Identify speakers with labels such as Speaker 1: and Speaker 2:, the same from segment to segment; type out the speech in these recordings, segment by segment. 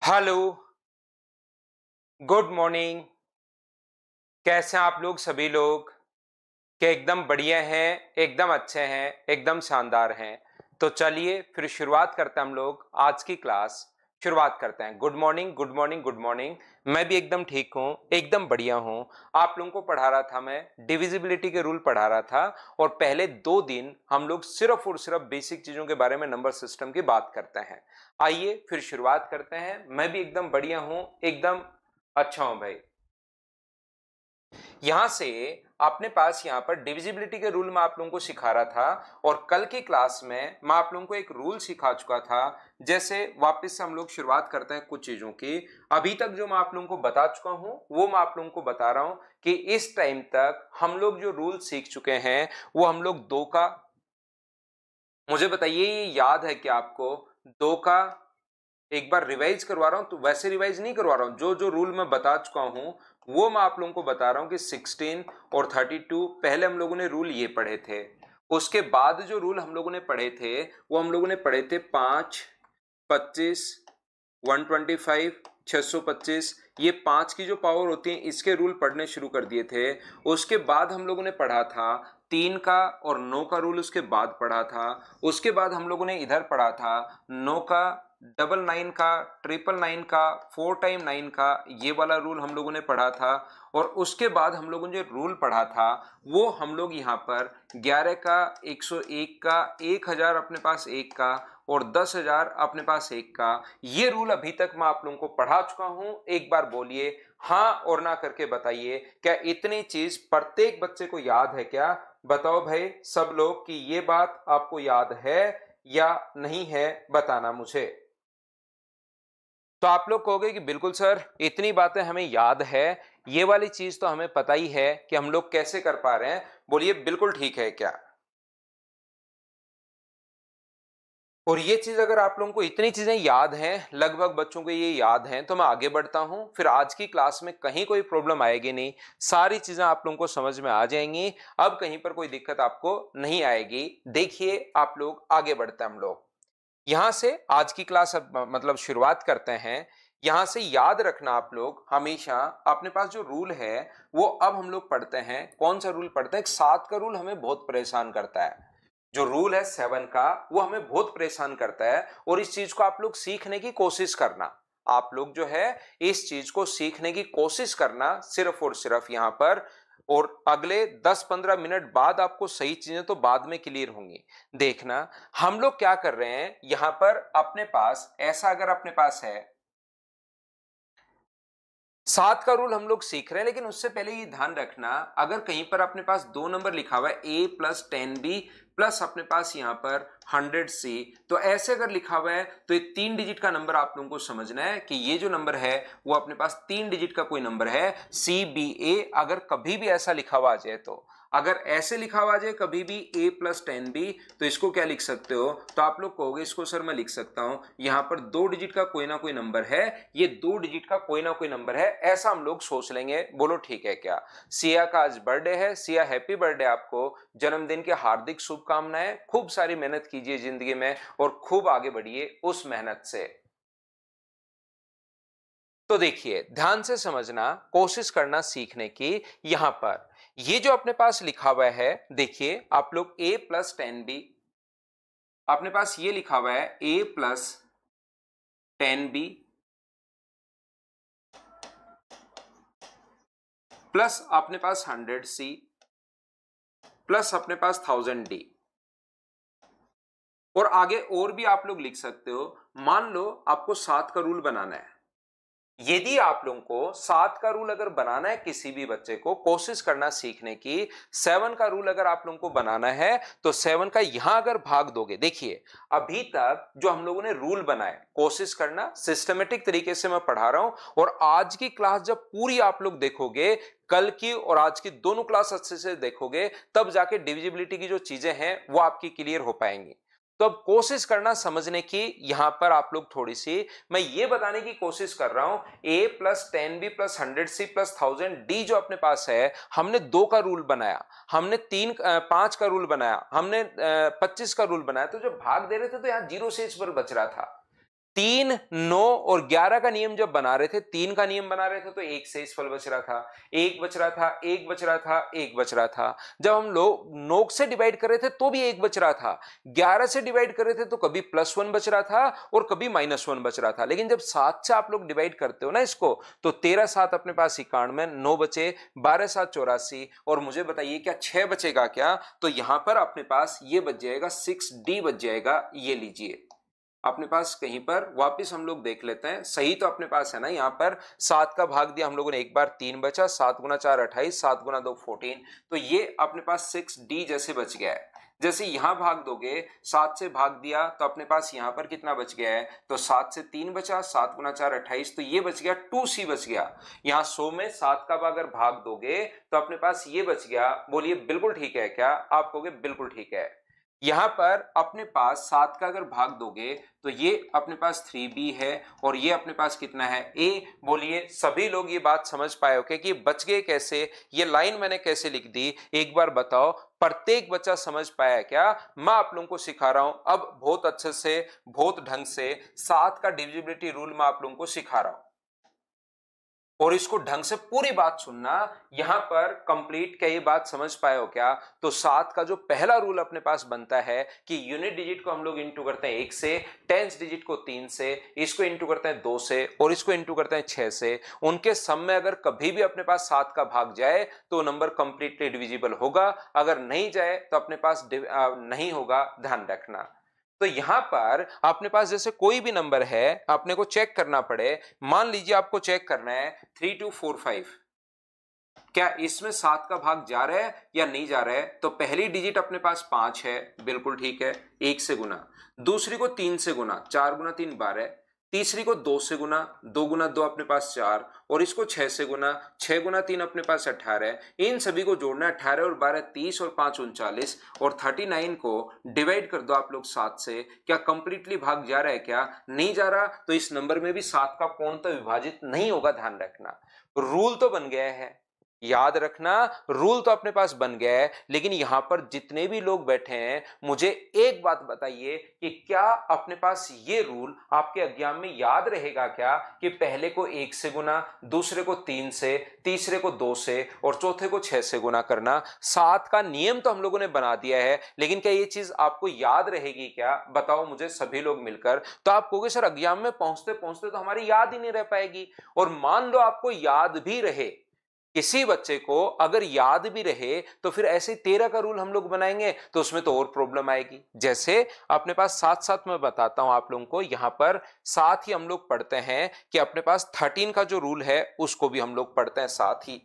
Speaker 1: Hello, good morning. कैसे हैं आप लोग सभी लोग? क्या एकदम बढ़िया हैं, एकदम अच्छे हैं, एकदम शानदार हैं? तो चलिए फिर शुरुआत करते हैं हम लोग आज की क्लास। शुरुआत करते हैं। Good morning, good morning, good morning. मैं भी एकदम ठीक हूँ, एकदम बढ़िया हूँ। आप लोगों को पढ़ा रहा था, मैं डिविजिबिलिटी के रूल पढ़ा रहा था। और पहले 2 दिन हम लोग सिर्फ और सिर्फ बेसिक चीजों के बारे में, नंबर सिस्टम की बात करते हैं। आइए फिर शुरुआत करते हैं। मैं भी एकदम बढ़िया हूँ, एकदम अच्छा हूं भाई। यहां से अपने पास यहां पर डिविजिबिलिटी के रूल में आप लोगों को सिखा रहा था, और कल की क्लास में मैं आप लोगों को एक रूल सिखा चुका था। जैसे वापस से हम लोग शुरुआत करते हैं कुछ चीजों की। अभी तक जो मैं आप लोगों को बता चुका हूं वो मैं आप लोगों को बता रहा हूं कि इस टाइम तक हम लोग जो रूल सीख चुके हैं वो हम लोग दो का, मुझे बताइए ये याद है कि आपको दो का, एक बार रिवाइज करवा रहा हूं तो वैसे रिवाइज नहीं करवा रहा हूं, जो जो रूल मैं बता चुका हूं वो मैं आप लोगों को बता रहा हूं कि 16 और 32 पहले हम लोगों ने रूल ये पढ़े थे। उसके बाद जो रूल हम लोगों ने पढ़े थे वो हम लोगों ने पढ़े थे 5, 25, 125, 625। ये 5 की जो पावर होती है इसके रूल पढ़ने शुरू कर दिए थे। उसके बाद हम लोगों ने पढ़ा था 3 का और 9 का रूल, उसके बाद पढ़ा था। उसके बाद हम लोगों ने इधर पढ़ा था 9 का, 999 का, 999 का, 4 टाइम 9 का, ये वाला रूल हम लोगों ने पढ़ा था। और उसके बाद हम लोगों ने जो रूल पढ़ा था वो हम लोग यहाँ पर 11 का, 101 का, 1000 अपने पास एक का, और 10,000 अपने पास एक का। ये रूल अभी तक मैं आप लोगों को पढ़ा चुका हूं। एक बार बोलिए हाँ और ना करके बताइए, क्या इतनी चीज प्रत्येक बच्चे को याद है क्या? बताओ भाई सब लोग कि ये बात आपको याद है या नहीं है, बताना मुझे। तो आप लोग कहोगे कि बिल्कुल सर इतनी बातें हमें याद है, ये वाली चीज तो हमें पता ही है कि हम लोग कैसे कर पा रहे हैं। बोलिए बिल्कुल ठीक है क्या? और ये चीज अगर आप लोगों को इतनी चीजें याद हैं, लगभग बच्चों को ये याद हैं, तो मैं आगे बढ़ता हूं। फिर आज की क्लास में कहीं कोई प्रॉब्लम आएगी नहीं, सारी चीजें आप लोगों को समझ में आ जाएंगी। अब कहीं पर कोई दिक्कत आपको नहीं आएगी। देखिए आप लोग, आगे बढ़ते हैं हम लोग। यहां से आज की क्लास मतलब शुरुआत करते हैं। यहां से याद रखना आप लोग हमेशा, अपने पास जो रूल है वो अब हम लोग पढ़ते हैं। कौन सा रूल पढ़ते हैं? 7 का रूल हमें बहुत परेशान करता है। जो रूल है 7 का वो हमें बहुत परेशान करता है, और इस चीज को आप लोग सीखने की कोशिश करना। आप लोग जो है इस चीज को सीखने की कोशिश करना सिर्फ और सिर्फ यहां पर। और अगले 10-15 मिनट बाद आपको सही चीजें तो बाद में क्लियर होंगी। देखना हम लोग क्या कर रहे हैं यहां पर। अपने पास ऐसा अगर अपने पास है 7 का रूल हम लोग सीख रहे हैं, लेकिन उससे पहले ये ध्यान रखना, अगर कहीं पर अपने पास 2 नंबर लिखा हुआ है A+10B प्लस अपने पास यहां पर 100C, तो ऐसे अगर लिखा हुआ है तो ये 3 डिजिट का नंबर आप लोगों को समझना है कि ये जो नंबर है वो अपने पास 3 डिजिट का कोई नंबर है, CBA। अगर कभी भी ऐसा लिखा हुआ आ जाए, तो अगर ऐसे लिखा हुआ आ जाए कभी भी A+10B, तो इसको क्या लिख सकते हो? तो आप लोग कहोगे इसको सर मैं लिख सकता हूं यहां पर 2 डिजिट का कोई ना कोई नंबर है, ये 2 डिजिट का कोई ना कोई नंबर है, ऐसा हम लोग सोच लेंगे। बोलो ठीक है क्या? सिया का आज बर्थडे है। सिया हैप्पी बर्थडे, आपको जन्मदिन की हार्दिक शुभकामनाएं। खूब सारी मेहनत कीजिए जिंदगी में और खूब आगे बढ़िए उस मेहनत से। तो देखिए ध्यान से समझना, कोशिश करना सीखने की। यहां पर ये जो अपने पास लिखा हुआ है, देखिए आप लोग A+10B, अपने पास ये लिखा हुआ है A+10B प्लस अपने पास 100C प्लस अपने पास 1000D। और आगे और भी आप लोग लिख सकते हो। मान लो आपको 7 का रूल बनाना है। यदि आप लोगों को 7 का रूल अगर बनाना है, किसी भी बच्चे को कोशिश करना सीखने की, 7 का रूल अगर आप लोगों को बनाना है तो 7 का यहां अगर भाग दोगे, देखिए अभी तक जो हम लोगों ने रूल बनाए, कोशिश करना सिस्टमेटिक तरीके से मैं पढ़ा रहा हूं। और आज की क्लास जब पूरी आप लोग देखोगे, कल की और आज की दोनों क्लास अच्छे से देखोगे, तब जाके डिविजिबिलिटी की जो चीजें हैं वो आपकी क्लियर हो पाएंगी। तो अब कोशिश करना समझने की। यहां पर आप लोग थोड़ी सी, मैं ये बताने की कोशिश कर रहा हूं, A+10B plus 100C plus 1000D जो अपने पास है, हमने 2 का रूल बनाया, हमने 5 का रूल बनाया, हमने 25 का रूल बनाया। तो जब भाग दे रहे थे तो यहां जीरो शेष पर बच रहा था। 3, 9 और 11 का नियम जब बना रहे थे, 3 का नियम बना रहे थे तो 1 से इस फल बच रहा था, 1 बच रहा था, 1 बच रहा था, 1 बच रहा था। जब हम लोग 9 से डिवाइड कर रहे थे तो भी 1 बच रहा था, 11 से डिवाइड कर रहे थे तो कभी +1 बच रहा था और कभी -1 बच रहा था। लेकिन जब 7 से आप लोग डिवाइड करते हो ना इसको, तो 13 7 अपने पास 91, 9 बचे, 12 7 84 और मुझे बताइए क्या 6 बचेगा क्या? तो यहां पर अपने पास ये बच जाएगा 6D बच जाएगा। ये लीजिए अपने पास कहीं पर वापस हम लोग देख लेते हैं, सही तो अपने पास है ना, यहां पर 7 का भाग दिया हम लोगों ने एक बार, 3 बचा, 7 गुना 4 28, 7 गुना 2 14, तो ये अपने पास 6D जैसे बच गया है। जैसे यहां भाग दोगे, 7 से भाग दिया तो अपने पास यहां पर कितना बच गया है, तो 7 से 3 बचा, 7 गुना 4 28, तो ये बच गया 2C बच गया। यहां 100 में 7 का अगर भाग दोगे तो अपने पास ये बच गया। बोलिए बिल्कुल ठीक है क्या? आप कहोगे बिल्कुल ठीक है। यहां पर अपने पास 7 का अगर भाग दोगे तो ये अपने पास 3B है और ये अपने पास कितना है, A। बोलिए सभी लोग ये बात समझ पाए हो कि बच गए कैसे, ये लाइन मैंने कैसे लिख दी, एक बार बताओ। प्रत्येक बच्चा समझ पाया क्या? मैं आप लोगों को सिखा रहा हूं अब बहुत अच्छे से, बहुत ढंग से 7 का डिविजिबिलिटी रूल मैं आप लोगों को सिखा रहा हूं और इसको ढंग से पूरी बात सुनना। यहां पर कंप्लीट क्या ये बात समझ पाए हो क्या? तो 7 का जो पहला रूल अपने पास बनता है कि यूनिट डिजिट को हम लोग इंटू करते हैं 1 से, टेंस डिजिट को 3 से, इसको इंटू करते हैं 2 से और इसको इंटू करते हैं 6 से। उनके सम में अगर कभी भी अपने पास 7 का भाग जाए तो नंबर कंप्लीटली डिविजिबल होगा, अगर नहीं जाए तो अपने पास नहीं होगा, ध्यान रखना। तो यहां पर अपने पास जैसे कोई भी नंबर है अपने को चेक करना पड़े, मान लीजिए आपको चेक करना है 3245, क्या इसमें 7 का भाग जा रहा है या नहीं जा रहा है? तो पहली डिजिट अपने पास 5 है, बिल्कुल ठीक है, 1 से गुना, दूसरी को 3 से गुना, 4 गुना 3 12, तीसरी को 2 से गुना, 2 गुना 2 अपने पास 4 और इसको 6 से गुना, 6 गुना 3 अपने पास 18, इन सभी को जोड़ना है, 18 और 12 30 और 5 39 और 39 को डिवाइड कर दो आप लोग 7 से। क्या कंप्लीटली भाग जा रहा है क्या? नहीं जा रहा, तो इस नंबर में भी 7 का पूर्णतः विभाजित नहीं होगा, ध्यान रखना। रूल तो बन गया है, याद रखना, रूल तो अपने पास बन गया है। लेकिन यहां पर जितने भी लोग बैठे हैं मुझे एक बात बताइए कि क्या अपने पास ये रूल आपके एग्जाम में याद रहेगा क्या कि पहले को 1 से गुना, दूसरे को 3 से, तीसरे को 2 से और चौथे को 6 से गुना करना। 7 का नियम तो हम लोगों ने बना दिया है, लेकिन क्या ये चीज आपको याद रहेगी क्या? बताओ मुझे सभी लोग मिलकर। तो आप कहोगे सर एग्जाम में पहुंचते पहुंचते तो हमारी याद ही नहीं रह पाएगी। और मान लो आपको याद भी रहे, किसी बच्चे को अगर याद भी रहे तो फिर ऐसे 13 का रूल हम लोग बनाएंगे तो उसमें तो और प्रॉब्लम आएगी। जैसे अपने पास साथ साथ मैं बताता हूं आप लोगों को, यहां पर साथ ही हम लोग पढ़ते हैं कि अपने पास 13 का जो रूल है उसको भी हम लोग पढ़ते हैं साथ ही।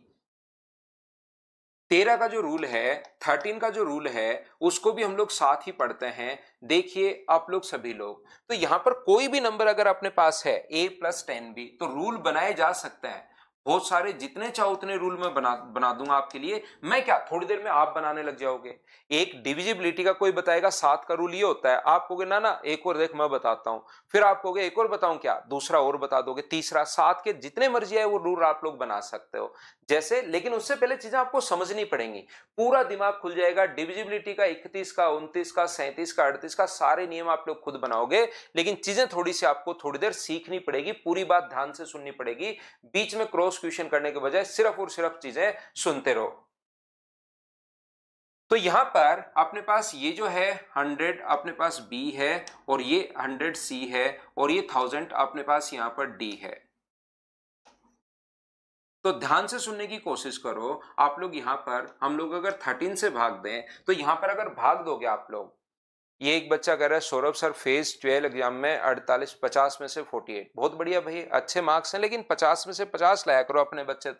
Speaker 1: 13 का जो रूल है, 13 का जो रूल है उसको भी हम लोग साथ ही पढ़ते हैं। देखिए आप लोग सभी लोग, तो यहां पर कोई भी नंबर अगर अपने पास है a + 10b तो रूल बनाए जा सकते हैं। बहुत सारे, जितने चाहो उतने रूल मैं बना दूंगा आपके लिए। मैं क्या, थोड़ी देर में आप बनाने लग जाओगे। एक डिविजिबिलिटी का कोई बताएगा 7 का रूल ये होता है, आप कहोगे ना ना एक और देख मैं बताता हूं, फिर आप कहोगे एक और बताऊं क्या, दूसरा और बता दोगे, तीसरा, 7 के जितने मर्जी है वो रूल आप लोग बना सकते हो जैसे। लेकिन उससे पहले चीजें आपको समझनी पड़ेंगी, पूरा दिमाग खुल जाएगा। डिविजिबिलिटी का 31 का, 29 का, 37 का, 38 का सारे नियम आप लोग खुद बनाओगे, लेकिन चीजें थोड़ी सी आपको थोड़ी देर सीखनी पड़ेगी, पूरी बात ध्यान से सुननी पड़ेगी। बीच में क्रॉस क्वेश्चन करने के बजाय सिर्फ और सिर्फ चीजें सुनते रहो। तो यहां पर अपने पास ये जो है 100 अपने पास B है और ये 100 C है और ये 1000 अपने पास यहां पर D है। तो ध्यान से सुनने की कोशिश करो आप लोग। यहां पर हम लोग अगर 13 से भाग दें तो यहां पर अगर भाग दोगे आप लोग, ये एक बच्चा कह रहा है सौरभ सर फेज 12 एग्जाम में 48 50 में से 48, बहुत बढ़िया भाई, अच्छे मार्क्स हैं, लेकिन 50 में से 50 लाया करो अपने बच्चे।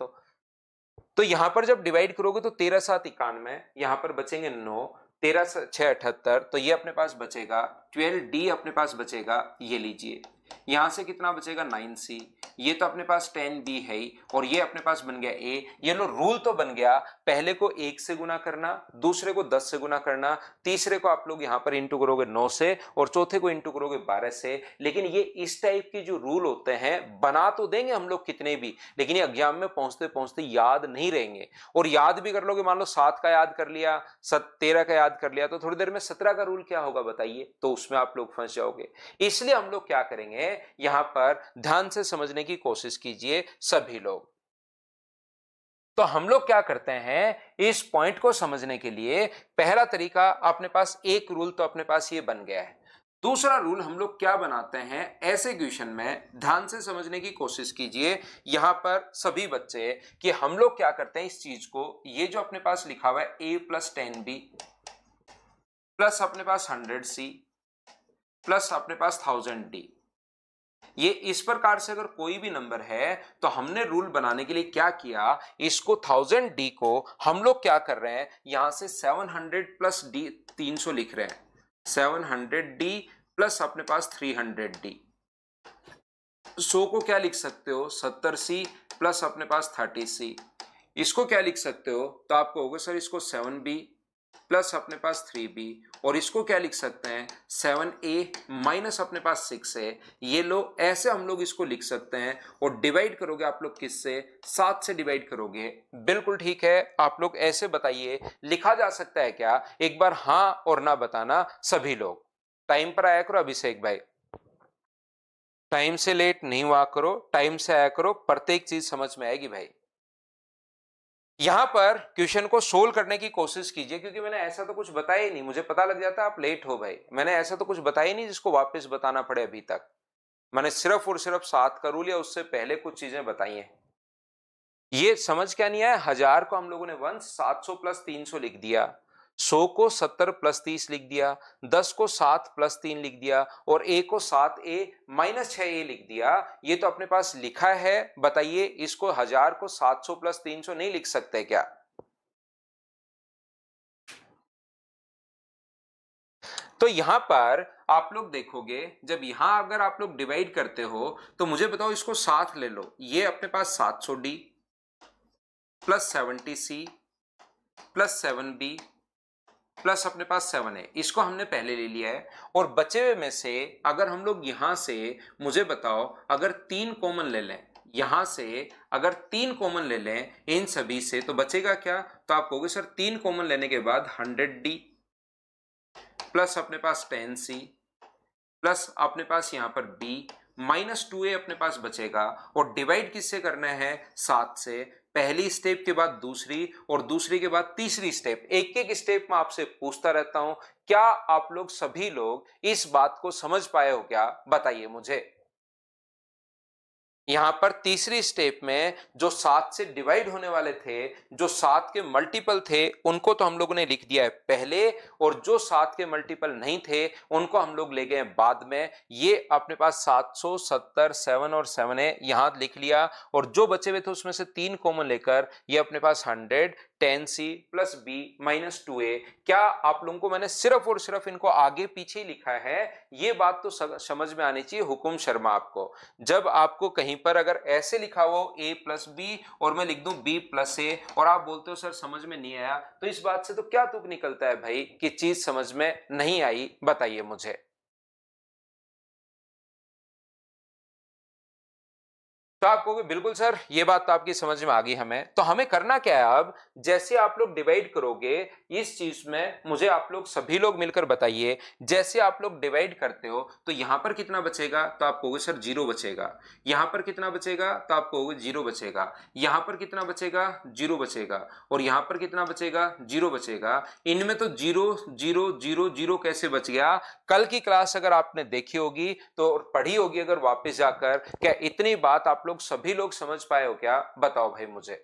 Speaker 1: तो यहां पर जब डिवाइड करोगे तो 13 7 91, यहां पर बचेंगे 9, 13 6 78, तो ये अपने पास बचेगा 12D अपने पास बचेगा। ये लीजिए यहां से कितना बचेगा 9C, ये तो अपने पास 10B है ही और ये अपने पास बन गया A। ये लो रूल तो बन गया, पहले को 1 से गुना करना, दूसरे को 10 से गुना करना, तीसरे को आप लोग यहां पर इंटू करोगे 9 से और चौथे को इंटू करोगे 12 से। लेकिन ये इस टाइप के जो रूल होते हैं बना तो देंगे हम लोग कितने भी, लेकिन ये एग्जाम में पहुंचते पहुंचते याद नहीं रहेंगे। और याद भी कर लोगे, मान लो 7 का याद कर लिया, 13 का याद कर लिया, तो थोड़ी देर में 17 का रूल क्या होगा बताइए, तो उसमें आप लोग फंस जाओगे। इसलिए हम लोग क्या करेंगे, हैं यहां पर ध्यान से समझने की कोशिश कीजिए सभी लोग। तो हम लोग क्या करते हैं इस पॉइंट को समझने के लिए, पहला तरीका अपने पास एक रूल तो अपने पास ये बन गया है। दूसरा रूल हम लोग क्या बनाते हैं ऐसे क्वेश्चन में, ध्यान से समझने की कोशिश कीजिए यहां पर सभी बच्चे, कि हम लोग क्या करते हैं इस चीज को, ये जो अपने पास लिखा हुआ है a + 10b प्लस अपने पास 100c प्लस अपने पास 1000d, ये इस प्रकार से अगर कोई भी नंबर है तो हमने रूल बनाने के लिए क्या किया, इसको 1000d को हम लोग क्या कर रहे हैं यहां से 700 + d 300 लिख रहे हैं, 700d प्लस अपने पास 300d। 100 को क्या लिख सकते हो 70c प्लस अपने पास 30c। इसको क्या लिख सकते हो, तो आपको होगा सर इसको 7b प्लस अपने पास 3b, और इसको क्या लिख सकते हैं 7a माइनस अपने पास 6a। ये लो ऐसे हम लोग इसको लिख सकते हैं, और डिवाइड करोगे आप लोग किससे, 7 से डिवाइड करोगे। बिल्कुल ठीक है, आप लोग ऐसे बताइए लिखा जा सकता है क्या, एक बार हाँ और ना बताना सभी लोग। टाइम पर आया करो अभिषेक भाई, टाइम से लेट नहीं हुआ करो, टाइम से आया करो, प्रत्येक चीज समझ में आएगी भाई। यहां पर क्वेश्चन को सोल्व करने की कोशिश कीजिए, क्योंकि मैंने ऐसा तो कुछ बताया ही नहीं, मुझे पता लग जाता है आप लेट हो भाई। मैंने ऐसा तो कुछ बताया ही नहीं जिसको वापस बताना पड़े अभी तक। मैंने सिर्फ और सिर्फ 7 का रूल या उससे पहले कुछ चीजें बताई हैं। ये समझ क्या नहीं आया, 1000 को हम लोगों ने 700 + 300 लिख दिया, 100 को 70 + 30 लिख दिया, 10 को 7 + 3 लिख दिया, और a को 7a - 6a लिख दिया। ये तो अपने पास लिखा है, बताइए इसको 1000 को 700 + 300 नहीं लिख सकते क्या? तो यहां पर आप लोग देखोगे, जब यहां अगर आप लोग डिवाइड करते हो तो मुझे बताओ इसको साथ ले लो, ये अपने पास 700d plus 70c plus 7b plus अपने पास 7a, इसको हमने पहले ले लिया है। और बचे हुए में से अगर हम लोग यहां से, मुझे बताओ अगर 3 कॉमन ले लें, यहां से अगर 3 कॉमन ले लें इन सभी से, तो बचेगा क्या, तो आप कहोगे सर 3 कॉमन लेने के बाद 100d प्लस अपने पास 10c प्लस अपने पास यहां पर b -2a अपने पास बचेगा। और डिवाइड किससे करना है, 7 से। पहली स्टेप के बाद दूसरी, और दूसरी के बाद तीसरी स्टेप, एक एक स्टेप में आपसे पूछता रहता हूं। क्या आप लोग सभी लोग इस बात को समझ पाए हो क्या, बताइए मुझे। यहां पर तीसरी स्टेप में जो 7 से डिवाइड होने वाले थे, जो 7 के मल्टीपल थे, उनको तो हम लोगों ने लिख दिया है पहले, और जो 7 के मल्टीपल नहीं थे उनको हम लोग ले गए बाद में। ये अपने पास 770 7 और 7 है, यहां लिख लिया। और जो बचे हुए थे उसमें से 3 कॉमन लेकर ये अपने पास 100 10c प्लस b -2a। क्या आप लोगों को मैंने सिर्फ और सिर्फ इनको आगे पीछे ही लिखा है, ये बात तो समझ में आनी चाहिए हुकुम शर्मा आपको। जब आपको कहीं पर अगर ऐसे लिखा हो a + b और मैं लिख दूं b + a, और आप बोलते हो सर समझ में नहीं आया, तो इस बात से तो क्या तुक निकलता है भाई कि चीज समझ में नहीं आई, बताइए मुझे। तो आप कहोगे बिल्कुल सर ये बात तो आपकी समझ में आ गई हमें, तो हमें करना क्या है अब, जैसे आप लोग डिवाइड करोगे इस चीज में, मुझे आप लोग सभी लोग मिलकर बताइए, जैसे आप लोग डिवाइड करते हो तो यहां पर कितना बचेगा, तो आप कहोगे सर 0 बचेगा। यहां पर कितना बचेगा, तो आप कहोगे 0 बचेगा। यहां पर कितना बचेगा, 0 बचेगा। और यहां पर कितना बचेगा, 0 बचेगा। इनमें तो 0 0 0 0 कैसे बच गया, कल की क्लास अगर आपने देखी होगी तो पढ़ी होगी अगर वापस जाकर, क्या इतनी बात आप लोग सभी लोग समझ पाए हो क्या, बताओ भाई मुझे।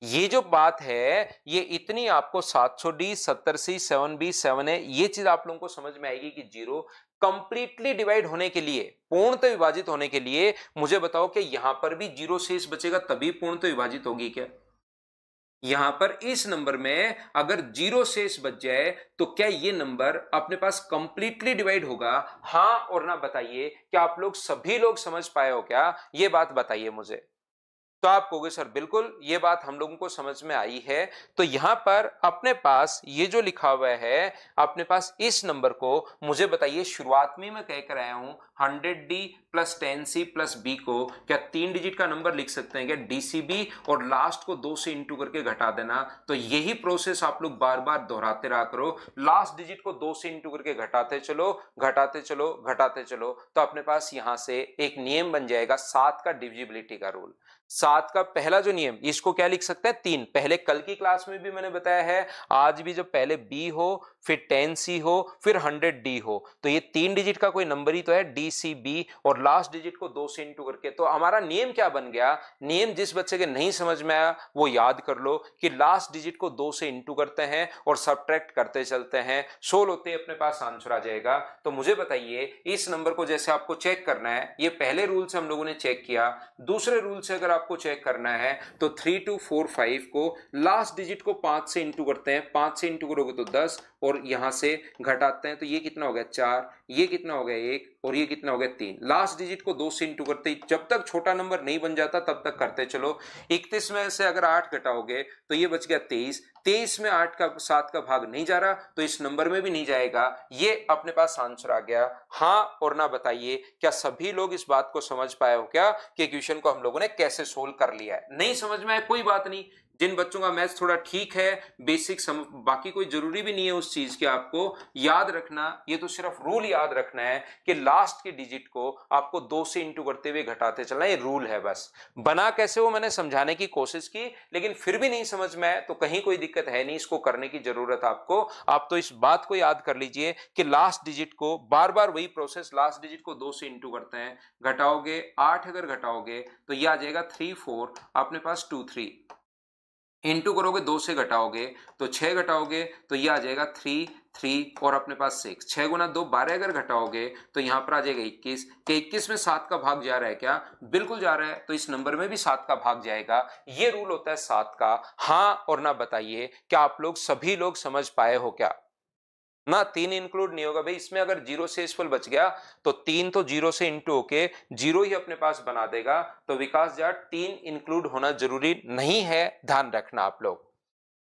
Speaker 1: ये जो बात है ये इतनी आपको 700d 70c 7b 7a, ये चीज आप लोगों को समझ में आएगी कि 0 कंप्लीटली डिवाइड होने के लिए, पूर्णतः विभाजित होने के लिए, मुझे बताओ कि यहां पर भी 0 शेष बचेगा तभी पूर्णतः विभाजित होगी क्या। यहां पर इस नंबर में अगर 0 शेष बच जाए तो क्या ये नंबर अपने पास कंप्लीटली डिवाइड होगा, हां और ना बताइए। क्या आप लोग सभी लोग समझ पाए हो क्या, ये बात बताइए मुझे। तो आप कहोगे सर बिल्कुल ये बात हम लोगों को समझ में आई है। तो यहां पर अपने पास ये जो लिखा हुआ है, अपने पास इस नंबर को मुझे बताइए, शुरुआत में मैं कह कर आया हूं 100D plus 10C plus B को क्या 3 डिजिट का नंबर लिख सकते हैं क्या, DCB, और लास्ट को 2 से इंटू करके घटा देना। तो यही प्रोसेस आप लोग बार बार दोहराते रहा करो, लास्ट डिजिट को 2 से इंटू करके घटाते चलो घटाते चलो घटाते चलो। तो अपने पास यहां से एक नियम बन जाएगा 7 का डिविजिबिलिटी का रूल। 7 का पहला जो नियम, इसको क्या लिख सकते हैं 3, पहले कल की क्लास में भी मैंने बताया है, आज भी जब पहले B हो फिर 10C हो फिर 100D हो, तो ये 3 डिजिट का कोई नंबर ही तो है DCB, और लास्ट डिजिट को 2 से इंटू करके। तो हमारा नियम क्या बन गया, नियम जिस बच्चे के नहीं समझ में आया वो याद कर लो कि लास्ट डिजिट को 2 से इंटू करते हैं और सब्ट्रैक्ट करते चलते हैं, सोल्व होते अपने पास आंसर आ जाएगा। तो मुझे बताइए इस नंबर को जैसे आपको चेक करना है, ये पहले रूल से हम लोगों ने चेक किया, दूसरे रूल से अगर आपको चेक करना है तो 3 2 4 5 को लास्ट डिजिट को 5 से इंटू करते हैं, 5 से इंटू करोगे तो 10, और यहां से घटाते हैं तो ये कितना हो गया 4, ये कितना हो गया 1, और ये कितना हो गया 3। लास्ट डिजिट को 2 से इंटू करते ही जब तक छोटा नंबर नहीं बन जाता तब तक करते चलो। 31 में से अगर 8 घटाओगे तो ये बच गया 23, 23 में 8 का 7 का भाग नहीं जा रहा तो इस नंबर में भी नहीं जाएगा। ये अपने पास आंसर आ गया। हाँ और ना बताइए, क्या सभी लोग इस बात को समझ पाए हो क्या कि क्वेश्चन को हम लोगों ने कैसे सोल्व कर लिया है। नहीं समझ में आया कोई बात नहीं, जिन बच्चों का मैथ्स थोड़ा ठीक है, बेसिक बाकी कोई जरूरी भी नहीं है उस चीज की आपको याद रखना, ये तो सिर्फ रूल याद रखना है कि लास्ट के डिजिट को आपको 2 से इंटू करते हुए घटाते चलना, ये रूल है बस। बना कैसे वो मैंने समझाने की कोशिश की, लेकिन फिर भी नहीं समझ में आए तो कहीं कोई दिक्कत है नहीं, इसको करने की जरूरत आपको। आप तो इस बात को याद कर लीजिए कि लास्ट डिजिट को बार बार वही प्रोसेस, लास्ट डिजिट को 2 से इंटू करते हैं, घटाओगे 8 अगर घटाओगे तो ये आ जाएगा 3 4, अपने पास 2 3, इंटू करोगे 2 से घटाओगे तो 6 घटाओगे तो ये आ जाएगा 3 3, और अपने पास 6, 6 गुना 2 12 अगर घटाओगे तो यहां पर आ जाएगा 21, कि 21 में 7 का भाग जा रहा है क्या, बिल्कुल जा रहा है, तो इस नंबर में भी 7 का भाग जाएगा। ये रूल होता है 7 का। हाँ और ना बताइए, क्या आप लोग सभी लोग समझ पाए हो क्या ना, 3 इंक्लूड नहीं होगा भाई इसमें, अगर जीरो से शेषफल बच गया तो 3 तो जीरो से इंटू होके जीरो ही अपने पास बना देगा। तो विकास जाट 3 इंक्लूड होना जरूरी नहीं है, ध्यान रखना आप लोग।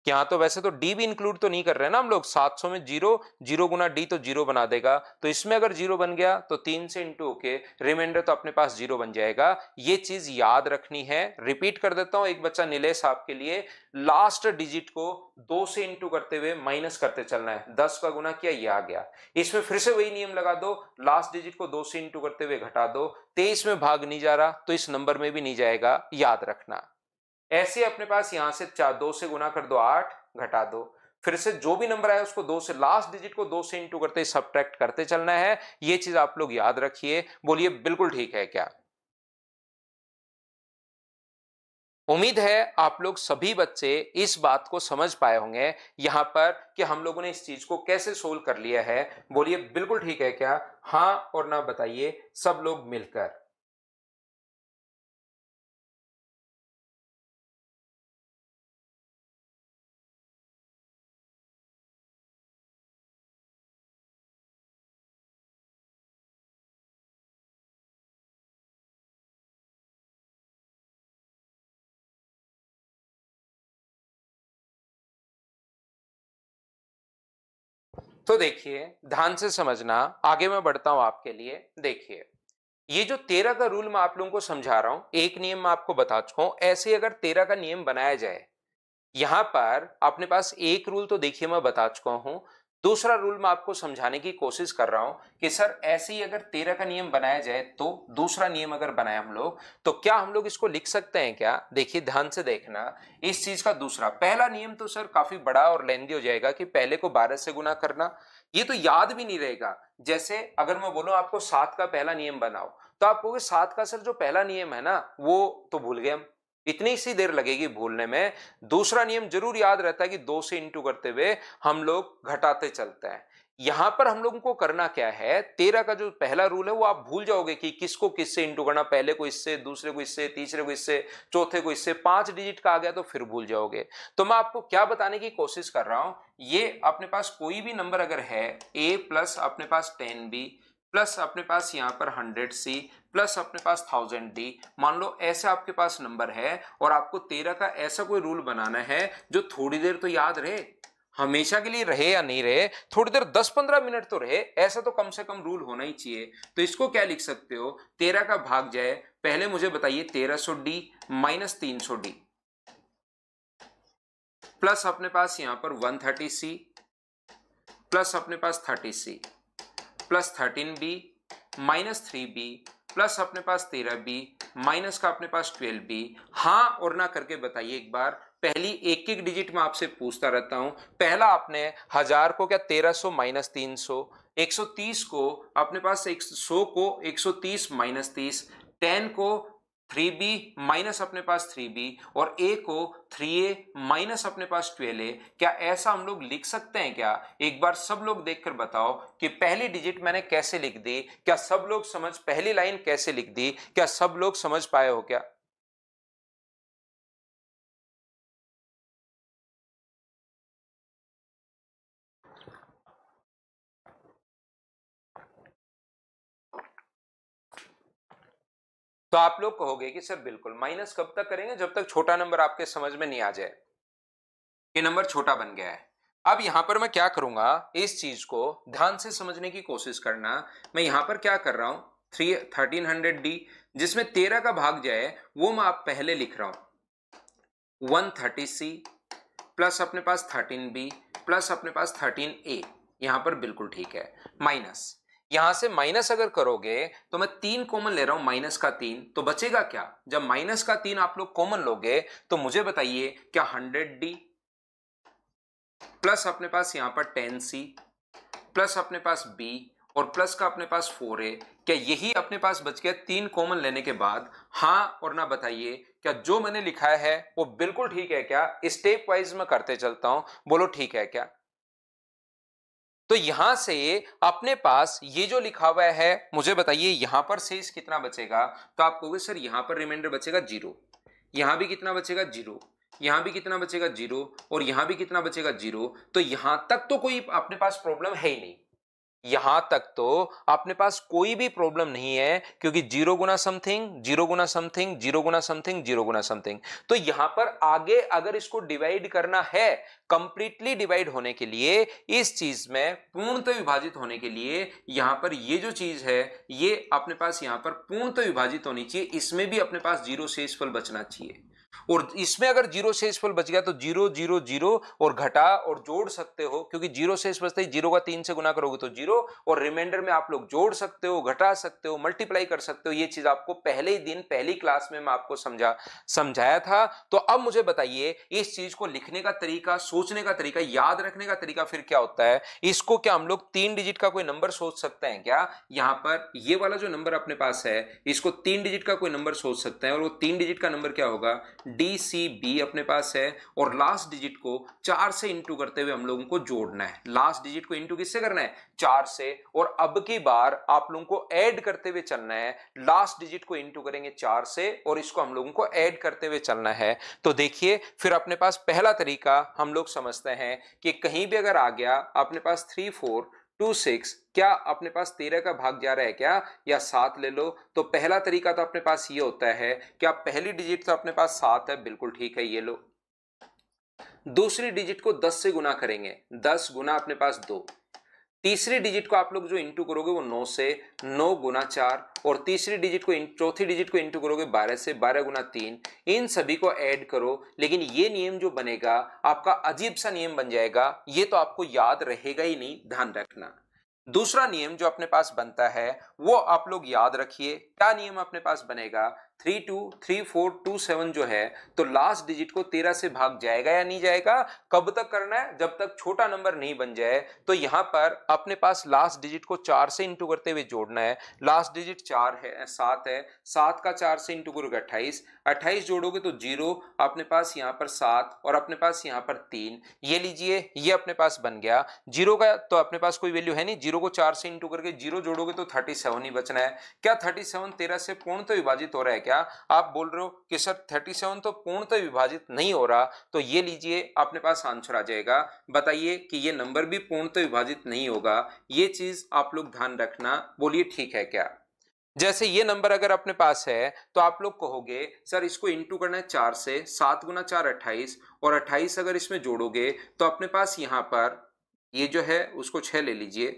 Speaker 1: यहाँ तो वैसे तो डी भी इंक्लूड तो नहीं कर रहे ना हम लोग, 700 में जीरो, जीरो गुना डी तो जीरो बना देगा, तो इसमें अगर जीरो बन गया तो 3 से इंटू होके रिमाइंडर तो अपने पास जीरो बन जाएगा। ये चीज याद रखनी है। रिपीट कर देता हूं, एक बच्चा नीलेश आपके लिए, लास्ट डिजिट को 2 से इंटू करते हुए माइनस करते चलना है, 10 का गुना किया ये आ गया, इसमें फिर से वही नियम लगा दो, लास्ट डिजिट को 2 से इंटू करते हुए घटा दो, 23 में भाग नहीं जा रहा तो इस नंबर में भी नहीं जाएगा, याद रखना। ऐसे अपने पास यहां से 2 से गुना कर दो 8, घटा दो, फिर से जो भी नंबर आया उसको 2 से, लास्ट डिजिट को 2 से इंटू करते सब्ट्रैक्ट करते चलना है। ये चीज आप लोग याद रखिए। बोलिए बिल्कुल ठीक है क्या। उम्मीद है आप लोग सभी बच्चे इस बात को समझ पाए होंगे यहां पर कि हम लोगों ने इस चीज को कैसे सोल्व कर लिया है। बोलिए बिल्कुल ठीक है क्या, हाँ और ना बताइए सब लोग मिलकर। तो देखिए ध्यान से समझना, आगे मैं बढ़ता हूं आपके लिए। देखिए ये जो 13 का रूल मैं आप लोगों को समझा रहा हूं, एक नियम मैं आपको बता चुका हूं, ऐसे अगर 13 का नियम बनाया जाए, यहां पर अपने पास एक रूल तो देखिए मैं बता चुका हूं, दूसरा रूल मैं आपको समझाने की कोशिश कर रहा हूं कि सर ऐसे ही अगर 13 का नियम बनाया जाए तो दूसरा नियम अगर बनाए हम लोग तो क्या हम लोग इसको लिख सकते हैं क्या। देखिए ध्यान से देखना, इस चीज का दूसरा, पहला नियम तो सर काफी बड़ा और लेंदी हो जाएगा कि पहले को 12 से गुना करना, ये तो याद भी नहीं रहेगा। जैसे अगर मैं बोलूं आपको 7 का पहला नियम बनाओ तो आप कहोगे 7 का सर जो पहला नियम है ना वो तो भूल गए हम, इतनी सी देर लगेगी भूलने में। दूसरा नियम जरूर याद रहता है कि 2 से इंटू करते हुए हम लोग घटाते चलते हैं। यहां पर हम लोगों को करना क्या है, 13 का जो पहला रूल है वो आप भूल जाओगे कि किसको किससे इंटू करना, पहले को इससे, दूसरे को इससे, तीसरे को इससे, चौथे को इससे, 5 डिजिट का आ गया तो फिर भूल जाओगे। तो मैं आपको क्या बताने की कोशिश कर रहा हूं, ये अपने पास कोई भी नंबर अगर है a प्लस अपने पास 10b प्लस अपने पास यहाँ पर 100C प्लस अपने पास 1000D। मान लो ऐसे आपके पास नंबर है और आपको 13 का ऐसा कोई रूल बनाना है जो थोड़ी देर तो याद रहे, हमेशा के लिए रहे या नहीं रहे, थोड़ी देर 10-15 मिनट तो रहे, ऐसा तो कम से कम रूल होना ही चाहिए। तो इसको क्या लिख सकते हो, 13 का भाग जाए, पहले मुझे बताइए 1300D माइनस 300D प्लस अपने पास यहां पर 130C प्लस अपने पास 30C plus 13B minus 3B plus अपने पास 13B माइनस का अपने पास 12B। हाँ और ना करके बताइए एक बार, पहली एक एक डिजिट में आपसे पूछता रहता हूं। पहला आपने 1000 को क्या 1300 माइनस 300, 130 को अपने पास 100 को 130 माइनस 30, 10 को 3B माइनस अपने पास 3B और A को 3A माइनस अपने पास 12A। क्या ऐसा हम लोग लिख सकते हैं क्या? एक बार सब लोग देखकर बताओ कि पहली डिजिट मैंने कैसे लिख दी। क्या सब लोग समझ, पहली लाइन कैसे लिख दी, क्या सब लोग समझ पाए हो क्या? तो आप लोग कहोगे कि सर बिल्कुल, माइनस कब तक करेंगे, जब तक छोटा नंबर आपके समझ में नहीं आ जाए। ये नंबर छोटा बन गया है। अब यहां पर मैं क्या करूंगा, इस चीज को ध्यान से समझने की कोशिश करना। मैं यहां पर क्या कर रहा हूं, 1300D जिसमें 13 का भाग जाए वो मैं आप पहले लिख रहा हूं, 130C प्लस अपने पास 13B प्लस अपने पास 13A। यहां पर बिल्कुल ठीक है। माइनस, यहां से माइनस अगर करोगे तो मैं 3 कॉमन ले रहा हूं, माइनस का 3, तो बचेगा क्या? जब माइनस का 3 आप लोग कॉमन लोगे तो मुझे बताइए क्या 100D प्लस अपने पास यहां पर 10C प्लस अपने पास B और प्लस का अपने पास 4A, क्या यही अपने पास बच गया 3 कॉमन लेने के बाद? हाँ और ना बताइए, क्या जो मैंने लिखा है वो बिल्कुल ठीक है क्या? स्टेप वाइज में करते चलता हूं, बोलो ठीक है क्या? तो यहां से अपने पास ये जो लिखा हुआ है, मुझे बताइए यहां पर शेष कितना बचेगा? तो आप कहोगे सर यहां पर रिमाइंडर बचेगा 0, यहां भी कितना बचेगा 0, यहां भी कितना बचेगा 0 और यहां भी कितना बचेगा 0। तो यहां तक तो कोई अपने पास प्रॉब्लम है ही नहीं, यहां तक तो अपने पास कोई भी प्रॉब्लम नहीं है, क्योंकि 0 गुना समथिंग 0 गुना समथिंग 0 गुना समथिंग 0 गुना समथिंग। तो यहां पर आगे अगर इसको डिवाइड करना है, कंप्लीटली डिवाइड होने के लिए, इस चीज में पूर्णतः विभाजित होने के लिए, यहां पर ये जो चीज है ये अपने पास यहां पर पूर्णतः विभाजित होनी चाहिए, इसमें भी अपने पास 0 शेषफल बचना चाहिए। और इसमें अगर 0 शेषफल बच गया तो 0 0 0 और घटा और जोड़ सकते हो, क्योंकि 0 शेष बचता है, 0 का 3 से गुना करोगे तो 0, और रिमाइंडर में आप लोग जोड़ सकते हो, घटा सकते हो, मल्टीप्लाई कर सकते हो। ये चीज आपको पहले ही दिन पहली क्लास में मैं आपको समझाया था। तो अब मुझे बताइए इस चीज को लिखने का तरीका, सोचने का तरीका, याद रखने का तरीका फिर क्या होता है? इसको क्या हम लोग 3 डिजिट का कोई नंबर सोच सकते हैं क्या? यहां पर ये वाला जो नंबर अपने पास है इसको 3 डिजिट का कोई नंबर सोच सकते हैं, और वो 3 डिजिट का नंबर क्या होगा? DCB अपने पास है, और लास्ट डिजिट को 4 से इंटू करते हुए हम लोगों को जोड़ना है। लास्ट डिजिट को इंटू किससे करना है? 4 से। और अब की बार आप लोगों को ऐड करते हुए चलना है, लास्ट डिजिट को इंटू करेंगे 4 से और इसको हम लोगों को ऐड करते हुए चलना है। तो देखिए फिर अपने पास पहला तरीका हम लोग समझते हैं कि कहीं भी अगर आ गया अपने पास 3 4 2 6, क्या अपने पास 13 का भाग जा रहा है क्या, या 7 ले लो। तो पहला तरीका तो अपने पास ये होता है कि आप पहली डिजिट तो अपने पास 7 है, बिल्कुल ठीक है, ये लो। दूसरी डिजिट को 10 से गुना करेंगे, 10 गुना अपने पास 2। तीसरी डिजिट को आप लोग जो इंटू करोगे वो 9 से, 9 गुना 4, और तीसरी डिजिट को चौथी डिजिट को इंटू करोगे 12 से, 12 गुना 3। इन सभी को ऐड करो, लेकिन ये नियम जो बनेगा आपका अजीब सा नियम बन जाएगा, ये तो आपको याद रहेगा ही नहीं, ध्यान रखना। दूसरा नियम जो अपने पास बनता है वो आप लोग याद रखिए। क्या नियम अपने पास बनेगा? 3 2 3 4 2 7 जो है, तो लास्ट डिजिट को 13 से भाग जाएगा या नहीं जाएगा? कब तक करना है? जब तक छोटा नंबर नहीं बन जाए। तो यहां पर अपने पास लास्ट डिजिट को 4 से इंटू करते हुए जोड़ना है। लास्ट डिजिट 4 है, 7 है, 7 का 4 से इंटू करोगे 28, 28 जोड़ोगे तो 0, अपने पास यहां पर 7 और अपने पास यहां पर 3। ये लीजिए, ये अपने पास बन गया। 0 का तो अपने पास कोई वैल्यू है नहीं, 0 को 4 से इंटू करके 0 जोड़ोगे तो 37 ही बचना है। क्या 37 13 से पूर्णतः विभाजित हो रहा है क्या? आप बोल रहे हो कि सर 37 तो पूर्णतः विभाजित नहीं हो रहा, तो ये लीजिए अपने पास आंसर आ जाएगा। बताइए कि ये नंबर भी पूर्णतः विभाजित नहीं होगा, ये चीज आप लोग ध्यान रखना। बोलिए ठीक है क्या? जैसे ये नंबर अगर अपने पास है तो आप लोग कहोगे सर इसको इंटू करना है 4 से, 7 गुना 4 28, और 28 अगर इसमें जोड़ोगे तो अपने पास यहां पर ये जो है उसको 6 ले लीजिए,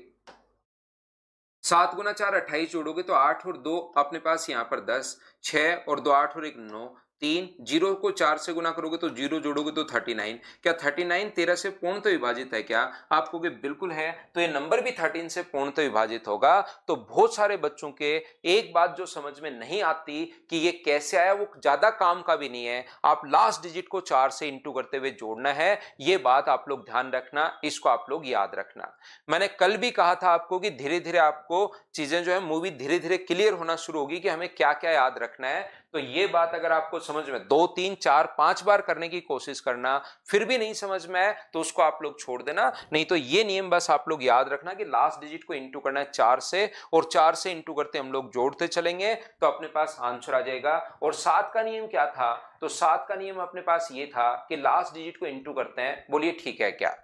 Speaker 1: 7 गुना 4 28 जोड़ोगे तो 8 और 2 अपने पास यहां पर 10, 6 और 2 8 और 1 9, 3 जीरो को 4 से गुना करोगे तो जीरो जोड़ोगे तो 39। क्या 39 13 से पूर्णतः विभाजित है क्या? आप कहोगे बिल्कुल है, तो ये नंबर भी 13 से पूर्णतः विभाजित होगा। तो बहुत सारे बच्चों के एक बात जो समझ में नहीं आती कि ये कैसे आया, वो ज्यादा काम का भी नहीं है, आप लास्ट डिजिट को 4 से इंटू करते हुए जोड़ना है। ये बात आप लोग ध्यान रखना, इसको आप लोग याद रखना। मैंने कल भी कहा था आपको कि धीरे धीरे आपको चीजें जो है मूवी धीरे धीरे क्लियर होना शुरू होगी कि हमें क्या क्या याद रखना है। तो ये बात अगर आपको समझ में 2 3 4 5 बार करने की कोशिश करना, फिर भी नहीं समझ में आए तो उसको आप लोग छोड़ देना। नहीं तो ये नियम बस आप लोग याद रखना कि लास्ट डिजिट को इंटू करना है 4 से, और 4 से इंटू करते हम लोग जोड़ते चलेंगे तो अपने पास आंसर आ जाएगा। और 7 का नियम क्या था? तो 7 का नियम अपने पास ये था कि लास्ट डिजिट को इंटू करते हैं। बोलिए ठीक है क्या?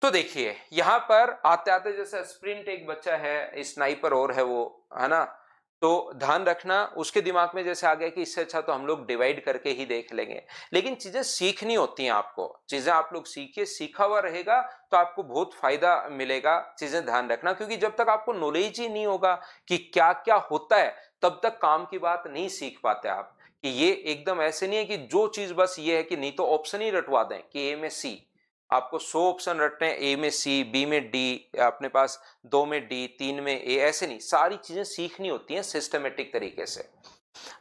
Speaker 1: तो देखिए यहां पर आते आते जैसे स्प्रिंट एक बच्चा है, स्नाइपर और है वो, है ना, तो ध्यान रखना उसके दिमाग में जैसे आ गया कि इससे अच्छा तो हम लोग डिवाइड करके ही देख लेंगे। लेकिन चीजें सीखनी होती हैं, आपको चीजें आप लोग सीखिए, सीखा हुआ रहेगा तो आपको बहुत फायदा मिलेगा। चीजें ध्यान रखना, क्योंकि जब तक आपको नॉलेज ही नहीं होगा कि क्या क्या होता है तब तक काम की बात नहीं सीख पाते आप। कि ये एकदम ऐसे नहीं है कि जो चीज बस ये है कि नहीं तो ऑप्शन ही रटवा दें कि ए में सी, आपको 100 ऑप्शन रटने हैं, ए में सी, बी में डी, अपने पास 2 में डी, 3 में ए, ऐसे नहीं, सारी चीजें सीखनी होती हैं सिस्टमेटिक तरीके से।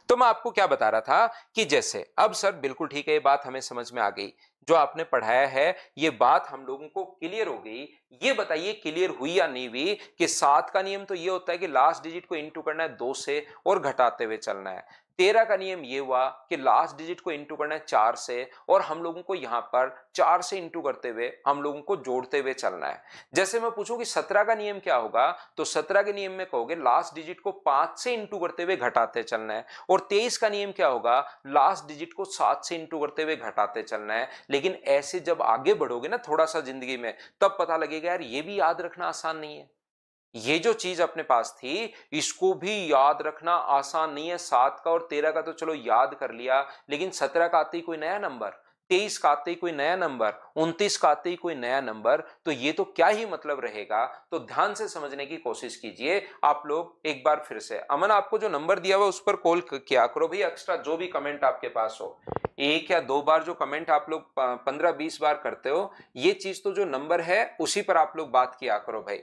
Speaker 1: तो मैं आपको क्या बता रहा था कि जैसे अब सर बिल्कुल ठीक है, ये बात हमें समझ में आ गई, जो आपने पढ़ाया है ये बात हम लोगों को क्लियर हो गई। ये बताइए क्लियर हुई या नहीं हुई कि 7 का नियम तो ये होता है कि लास्ट डिजिट को इंटू करना है 2 से और घटाते हुए चलना है। 13 का नियम ये हुआ कि लास्ट डिजिट को इंटू करना है 4 से, और हम लोगों को यहां पर 4 से इंटू करते हुए हम लोगों को जोड़ते हुए चलना है। जैसे मैं पूछूं कि 17 का नियम क्या होगा, तो 17 के नियम में कहोगे लास्ट डिजिट को 5 से इंटू करते हुए घटाते चलना है। और 23 का नियम क्या होगा, लास्ट डिजिट को 7 से इंटू करते हुए घटाते चलना है। लेकिन ऐसे जब आगे बढ़ोगे ना थोड़ा सा जिंदगी में, तब पता लगेगा यार ये भी याद रखना आसान नहीं है। ये जो चीज अपने पास थी इसको भी याद रखना आसान नहीं है। 7 का और 13 का तो चलो याद कर लिया, लेकिन 17 का आते ही कोई नया नंबर, 23 का आते ही कोई नया नंबर, 29 का आते ही कोई नया नंबर, तो ये तो क्या ही मतलब रहेगा। तो ध्यान से समझने की कोशिश कीजिए आप लोग। एक बार फिर से अमन आपको जो नंबर दिया हुआ उस पर कॉल किया करो भाई, एक्स्ट्रा जो भी कमेंट आपके पास हो, 1 या 2 बार जो कमेंट आप लोग 15-20 बार करते हो, ये चीज तो जो नंबर है उसी पर आप लोग बात किया करो भाई।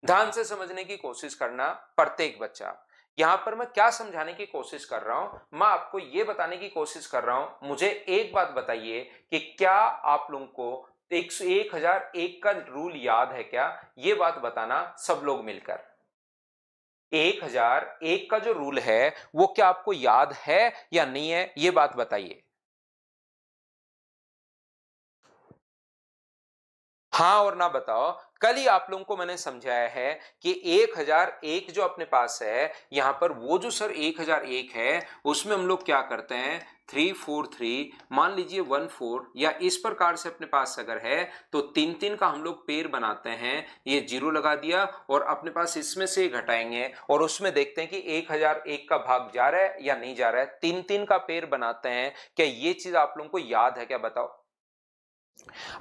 Speaker 1: ध्यान से समझने की कोशिश करना प्रत्येक बच्चा। यहां पर मैं क्या समझाने की कोशिश कर रहा हूं, मैं आपको यह बताने की कोशिश कर रहा हूं। मुझे एक बात बताइए कि क्या आप लोगों को 1001 का रूल याद है क्या? यह बात बताना सब लोग मिलकर। 1001 का जो रूल है वो क्या आपको याद है या नहीं है, यह बात बताइए। हाँ और ना बताओ। कल ही आप लोगों को मैंने समझाया है कि 1001 जो अपने पास है, यहां पर वो जो सर 1001 है उसमें हम लोग क्या करते हैं, 343 मान लीजिए 14, या इस प्रकार से अपने पास अगर है तो 3 3 का हम लोग पेड़ बनाते हैं। ये जीरो लगा दिया और अपने पास इसमें से घटाएंगे और उसमें देखते हैं कि 1001 का भाग जा रहा है या नहीं जा रहा है। 3 3 का पेड़ बनाते हैं। क्या ये चीज आप लोगों को याद है क्या? बताओ।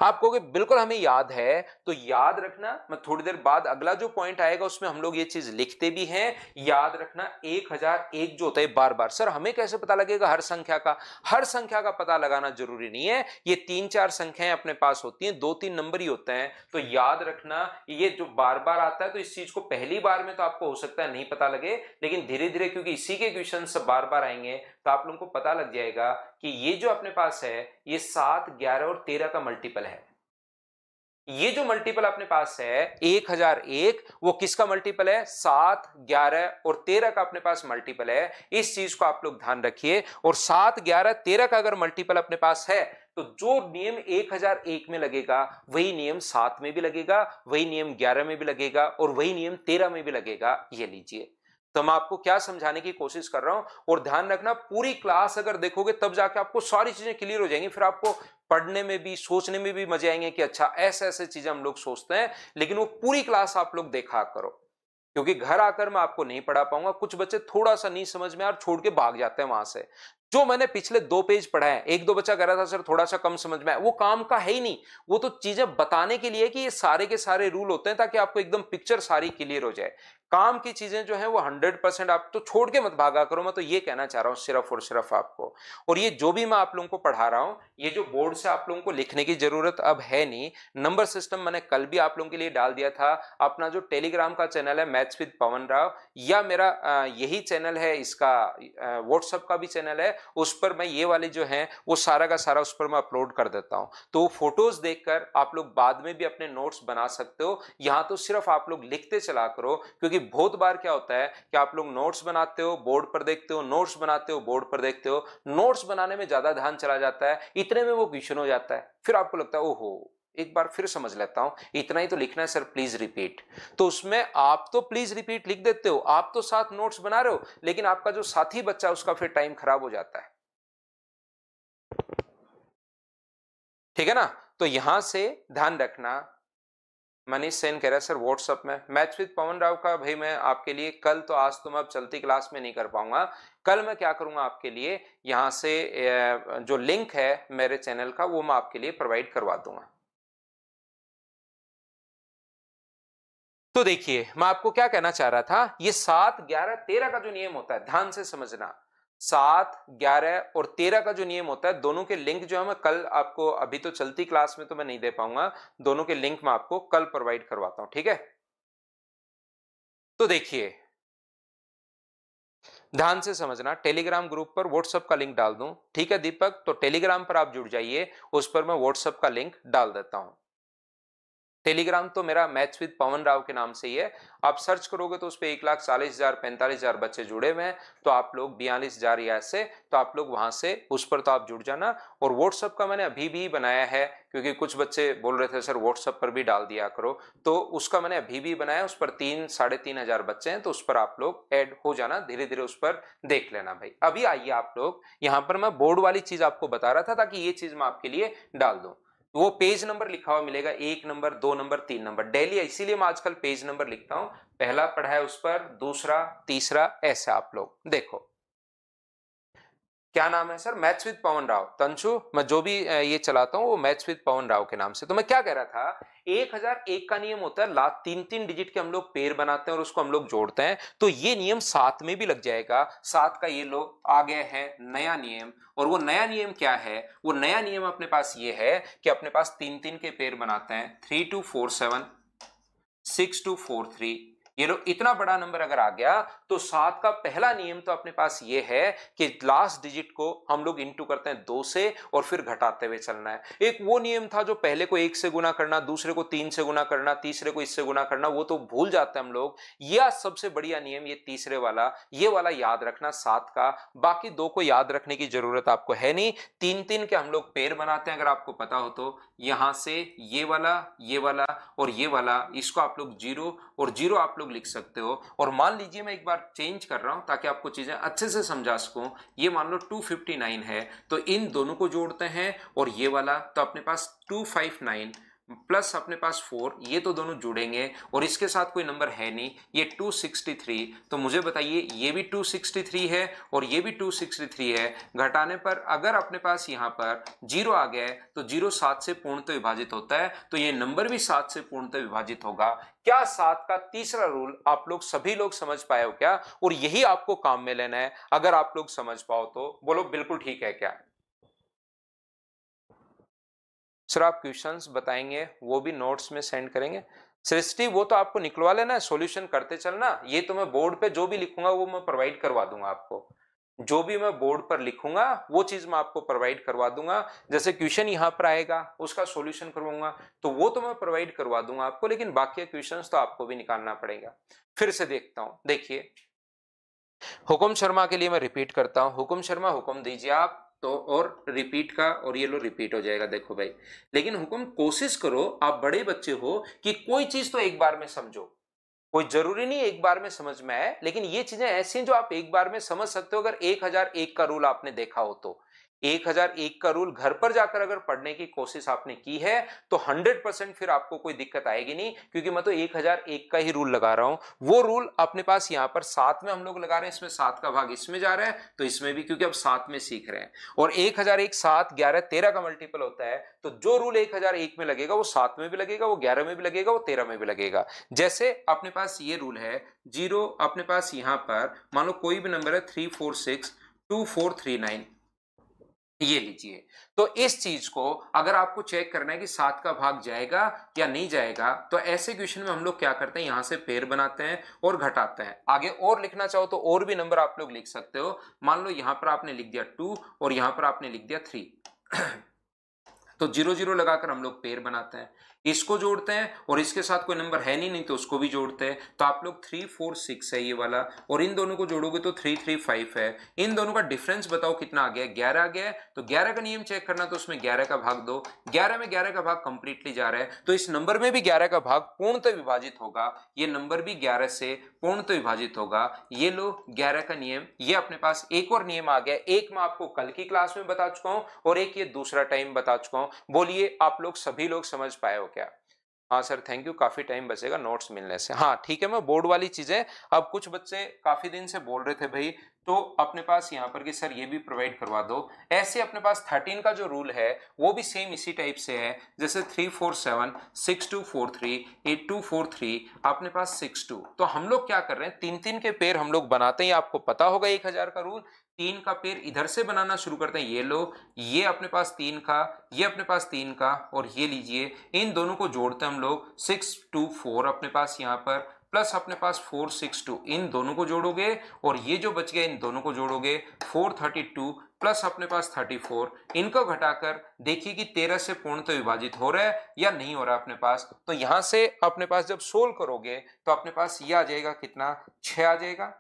Speaker 1: आप कहोगे बिल्कुल हमें याद है, तो याद रखना, मैं थोड़ी देर बाद अगला जो पॉइंट आएगा उसमें हम लोग ये चीज लिखते भी हैं। याद रखना 1001 जो होता है बार बार, सर हमें कैसे पता लगेगा हर संख्या का? हर संख्या का पता लगाना जरूरी नहीं है, ये 3 4 संख्याएं अपने पास होती हैं, 2 3 नंबर ही होते हैं। तो याद रखना ये जो बार बार आता है, तो इस चीज को पहली बार में तो आपको हो सकता है नहीं पता लगे, लेकिन धीरे धीरे क्योंकि इसी के क्वेश्चन बार बार आएंगे तो आप लोगों को पता लग जाएगा कि ये जो अपने पास है ये 7 11 और 13 का मल्टीपल है। ये जो मल्टीपल अपने पास है 1001, वो किसका मल्टीपल है? 7 11 और 13 का अपने पास मल्टीपल है। इस चीज को आप लोग ध्यान रखिए। और 7 11 13 का अगर मल्टीपल अपने पास है तो जो नियम 1001 में लगेगा वही नियम 7 में भी लगेगा, वही नियम 11 में भी लगेगा और वही नियम 13 में भी लगेगा। ये लीजिए। तो मैं आपको क्या समझाने की कोशिश कर रहा हूं, और ध्यान रखना पूरी क्लास अगर देखोगे तब जाके आपको सारी चीजें क्लियर हो जाएंगी, फिर आपको पढ़ने में भी सोचने में भी मजे आएंगे कि अच्छा ऐसे ऐसे चीजें हम लोग सोचते हैं। लेकिन वो पूरी क्लास आप लोग देखा करो, क्योंकि घर आकर मैं आपको नहीं पढ़ा पाऊंगा। कुछ बच्चे थोड़ा सा नहीं समझ में और छोड़ के भाग जाते हैं वहां से। जो मैंने पिछले 2 पेज पढ़ा है, एक दो बच्चा कह रहा था सर थोड़ा सा कम समझ में आया, वो काम का है ही नहीं। वो तो चीजें बताने के लिए कि ये सारे के सारे रूल होते हैं ताकि आपको एकदम पिक्चर सारी क्लियर हो जाए। काम की चीजें जो है वो 100% आप तो छोड़ के मत भागा करो, मैं तो ये कहना चाह रहा हूं सिर्फ और सिर्फ आपको। और ये जो भी मैं आप लोगों को पढ़ा रहा हूं, ये जो बोर्ड से आप लोगों को लिखने की जरूरत अब है नहीं। नंबर सिस्टम मैंने कल भी आप लोगों के लिए डाल दिया था। अपना जो टेलीग्राम का चैनल है मैथ्स विद पवन राव, या मेरा यही चैनल है, इसका व्हाट्सएप का भी चैनल है, उस पर मैं ये वाले जो है वो सारा का सारा उस पर मैं अपलोड कर देता हूं। तो फोटोज देखकर आप लोग बाद में भी अपने नोट्स बना सकते हो। यहां तो सिर्फ आप लोग लिखते चला करो, क्योंकि बहुत बार क्या होता है कि आप लोग नोट्स बनाते हो, बोर्ड पर देखते हो, नोट्स बनाते हो, बोर्ड पर देखते हो, नोट्स बनाने में ज्यादा ध्यान चला जाता है, इतने में वो क्वेश्चन हो जाता है, फिर आपको लगता है ओहो एक बार फिर समझ लेता हूं, इतना ही तो लिखना है सर प्लीज रिपीट। तो उसमें आप तो प्लीज रिपीट लिख देते हो, आप तो साथ नोट्स बना रहे हो, लेकिन आपका जो साथी बच्चा उसका फिर टाइम खराब हो जाता है। ठीक है ना? तो यहां से ध्यान रखना। मनीष सेन कह रहा है सर व्हाट्सएप में मैथ्स विद पवन राव का, भाई मैं आपके लिए कल तो, आज तो मैं अब चलती क्लास में नहीं कर पाऊंगा, कल मैं क्या करूंगा आपके लिए यहां से जो लिंक है मेरे चैनल का वो मैं आपके लिए प्रोवाइड करवा दूंगा। तो देखिए मैं आपको क्या कहना चाह रहा था, ये 7, 11, 13 का जो नियम होता है ध्यान से समझना। 7, 11 और 13 का जो नियम होता है, दोनों के लिंक जो है मैं कल आपको, अभी तो चलती क्लास में तो मैं नहीं दे पाऊंगा, दोनों के लिंक मैं आपको कल प्रोवाइड करवाता हूं। ठीक है? तो देखिए ध्यान से समझना, टेलीग्राम ग्रुप पर व्हाट्सएप का लिंक डाल दूं, ठीक है दीपक? तो टेलीग्राम पर आप जुड़ जाइए, उस पर मैं व्हाट्सएप का लिंक डाल देता हूं। टेलीग्राम तो मेरा मैथ्स विद पवन राव के नाम से ही है, आप सर्च करोगे तो उस पर 1,40,000 45,000 बच्चे जुड़े हुए हैं, तो आप लोग 42,000 या ऐसे, तो आप लोग वहां से उस पर तो आप जुड़ जाना। और व्हाट्सएप का मैंने अभी भी बनाया है, क्योंकि कुछ बच्चे बोल रहे थे सर व्हाट्सएप पर भी डाल दिया करो, तो उसका मैंने अभी भी बनाया, उस पर 3-3,500 बच्चे हैं, तो उस पर आप लोग ऐड हो जाना, धीरे धीरे उस पर देख लेना। भाई अभी आइए आप लोग, यहां पर मैं बोर्ड वाली चीज आपको बता रहा था ताकि ये चीज मैं आपके लिए डाल दूं। वो पेज नंबर लिखा हुआ मिलेगा, 1 नंबर, 2 नंबर, 3 नंबर, डेली, इसीलिए मैं आजकल पेज नंबर लिखता हूं। पहला पढ़ा है उस पर, दूसरा, तीसरा, ऐसे आप लोग देखो। क्या नाम है सर? मैथ्स विद पवन राव। तंशु, मैं जो भी ये चलाता हूँ वो मैथ्स विद पवन राव के नाम से। तो मैं क्या कह रहा था, 1001 का नियम होता है, लास्ट 3-3 डिजिट के हम लोग पेयर बनाते हैं और उसको हम लोग जोड़ते हैं, तो ये नियम 7 में भी लग जाएगा। 7 का ये लो आ गया है नया नियम, और वो नया नियम क्या है? वो नया नियम अपने पास ये है कि अपने पास 3-3 के पेयर बनाते हैं, 3 2 4 7, 6 2 4 3। ये लो इतना बड़ा नंबर अगर आ गया, तो 7 का पहला नियम तो अपने पास ये है कि लास्ट डिजिट को हम लोग इंटू करते हैं 2 से और फिर घटाते हुए चलना है। एक वो नियम था जो पहले को 1 से गुना करना, दूसरे को 3 से गुना करना, तीसरे को इससे गुना करना, वो तो भूल जाते हैं हम लोग। यह सबसे बढ़िया नियम ये तीसरे वाला, ये वाला याद रखना 7 का। बाकी 2 को याद रखने की जरूरत आपको है नहीं। 3-3 के हम लोग पेयर बनाते हैं, अगर आपको पता हो तो। यहां से ये वाला, ये वाला और ये वाला, इसको आप लोग 0 और 0 आप लोग लिख सकते हो। और मान लीजिए मैं एक बार चेंज कर रहा हूं ताकि आपको चीजें अच्छे से समझा सकूं, ये मान लो 259 है, तो इन दोनों को जोड़ते हैं, और ये वाला तो अपने पास 259 प्लस अपने पास 4, ये तो दोनों जुड़ेंगे, और इसके साथ कोई नंबर है नहीं, ये 263। तो मुझे बताइए ये भी 263 है और ये भी 263 है, घटाने पर अगर अपने पास यहां पर 0 आ गया है, तो 0 7 से पूर्णतः विभाजित होता है, तो ये नंबर भी 7 से पूर्णतः विभाजित होगा। क्या 7 का तीसरा रूल आप लोग सभी लोग समझ पाए हो क्या? और यही आपको काम में लेना है, अगर आप लोग समझ पाओ तो बोलो बिल्कुल ठीक है क्या? सर आप क्वेश्चंस बताएंगे वो भी नोट्स में सेंड करेंगे? सृष्टि वो तो आपको निकलवा लेना है, सॉल्यूशन करते चलना, ये तो मैं बोर्ड पे जो भी लिखूंगा वो मैं प्रोवाइड करवा दूंगा आपको। जो भी मैं बोर्ड पर लिखूंगा वो चीज मैं आपको प्रोवाइड करवा दूंगा। जैसे क्वेश्चन यहां पर आएगा उसका सॉल्यूशन करवाऊंगा, तो वो तो मैं प्रोवाइड करवा दूंगा आपको, लेकिन बाकी क्वेश्चंस तो आपको भी निकालना पड़ेगा। फिर से देखता हूं, देखिए हुकुम शर्मा के लिए मैं रिपीट करता हूं। हुकुम शर्मा हुक्म दीजिए आप, तो और रिपीट का, और ये लो रिपीट हो जाएगा, देखो भाई। लेकिन हुकुम कोशिश करो, आप बड़े बच्चे हो, कि कोई चीज तो एक बार में समझो। कोई जरूरी नहीं एक बार में समझ में आए, लेकिन ये चीजें ऐसी हैं जो आप एक बार में समझ सकते हो अगर 1001 का रूल आपने देखा हो तो। 1001 का रूल घर पर जाकर अगर पढ़ने की कोशिश आपने की है तो 100% फिर आपको कोई दिक्कत आएगी नहीं, क्योंकि मैं तो 1001 का ही रूल लगा रहा हूं। वो रूल अपने पास यहां पर 7 में हम लोग लगा रहे हैं, इसमें 7 का भाग इसमें जा रहा है तो इसमें भी, क्योंकि अब 7 में सीख रहे हैं। और 1001 7 11 13 का मल्टीपल होता है, तो जो रूल 1001 में लगेगा वो 7 में भी लगेगा, वो 11 में भी लगेगा, वो 13 में भी लगेगा। जैसे अपने पास ये रूल है, जीरो अपने पास यहां पर मान लो कोई भी नंबर है 3462439, ये लीजिए। तो इस चीज को अगर आपको चेक करना है कि 7 का भाग जाएगा या नहीं जाएगा, तो ऐसे क्वेश्चन में हम लोग क्या करते हैं, यहां से पेयर बनाते हैं और घटाते हैं। आगे और लिखना चाहो तो और भी नंबर आप लोग लिख सकते हो। मान लो यहां पर आपने लिख दिया 2 और यहां पर आपने लिख दिया 3 तो 0 0 लगाकर हम लोग पेयर बनाते हैं, इसको जोड़ते हैं और इसके साथ कोई नंबर है नहीं तो उसको भी जोड़ते हैं। तो आप लोग 3 4 6 है ये वाला, और इन दोनों को जोड़ोगे तो 3 3 5 है। इन दोनों का डिफरेंस बताओ कितना आ गया, 11 आ गया है। तो 11 का नियम चेक करना, तो उसमें 11 का भाग दो, 11 में 11 का भाग कंप्लीटली जा रहा है, तो इस नंबर में भी 11 का भाग पूर्णतः विभाजित होगा, ये नंबर भी 11 से पूर्णतः विभाजित होगा। ये लो 11 का नियम। ये अपने पास एक और नियम आ गया, एक मैं आपको कल की क्लास में बता चुका हूं और एक ये दूसरा टाइम बता चुका हूं। बोलिए आप लोग सभी लोग समझ पाए हो क्या? हाँ सर थैंक यू, काफी टाइम बचेगा नोट्स मिलने से। हाँ ठीक है, मैं बोर्ड वाली चीजें, अब कुछ बच्चे काफी दिन से बोल रहे थे भाई, तो अपने पास यहाँ पर कि सर ये भी प्रोवाइड करवा दो। ऐसे अपने पास 13 का जो रूल है वो भी सेम इसी टाइप से है, जैसे 347 6243 8243 अपने पास 62। तो हम लोग क्या कर रहे हैं, 3 3 के पेयर हम लोग बनाते हैं, आपको पता होगा 1000 का रूल। 3 का पेयर इधर से बनाना शुरू करते हैं, ये लो, ये अपने पास 3 का, ये अपने पास 3 का, और ये लीजिए, इन दोनों को जोड़ते हैं हम लोग 624 अपने पास यहाँ पर, प्लस अपने पास 462, इन दोनों को जोड़ोगे और ये जो बच गया इन दोनों को जोड़ोगे 432 प्लस अपने पास 34, इनको घटाकर देखिए कि 13 से पूर्णतः विभाजित हो रहा है या नहीं हो रहा अपने पास। तो यहां से अपने पास जब सोल्व करोगे तो अपने पास ये आ जाएगा कितना, 6 आ जाएगा,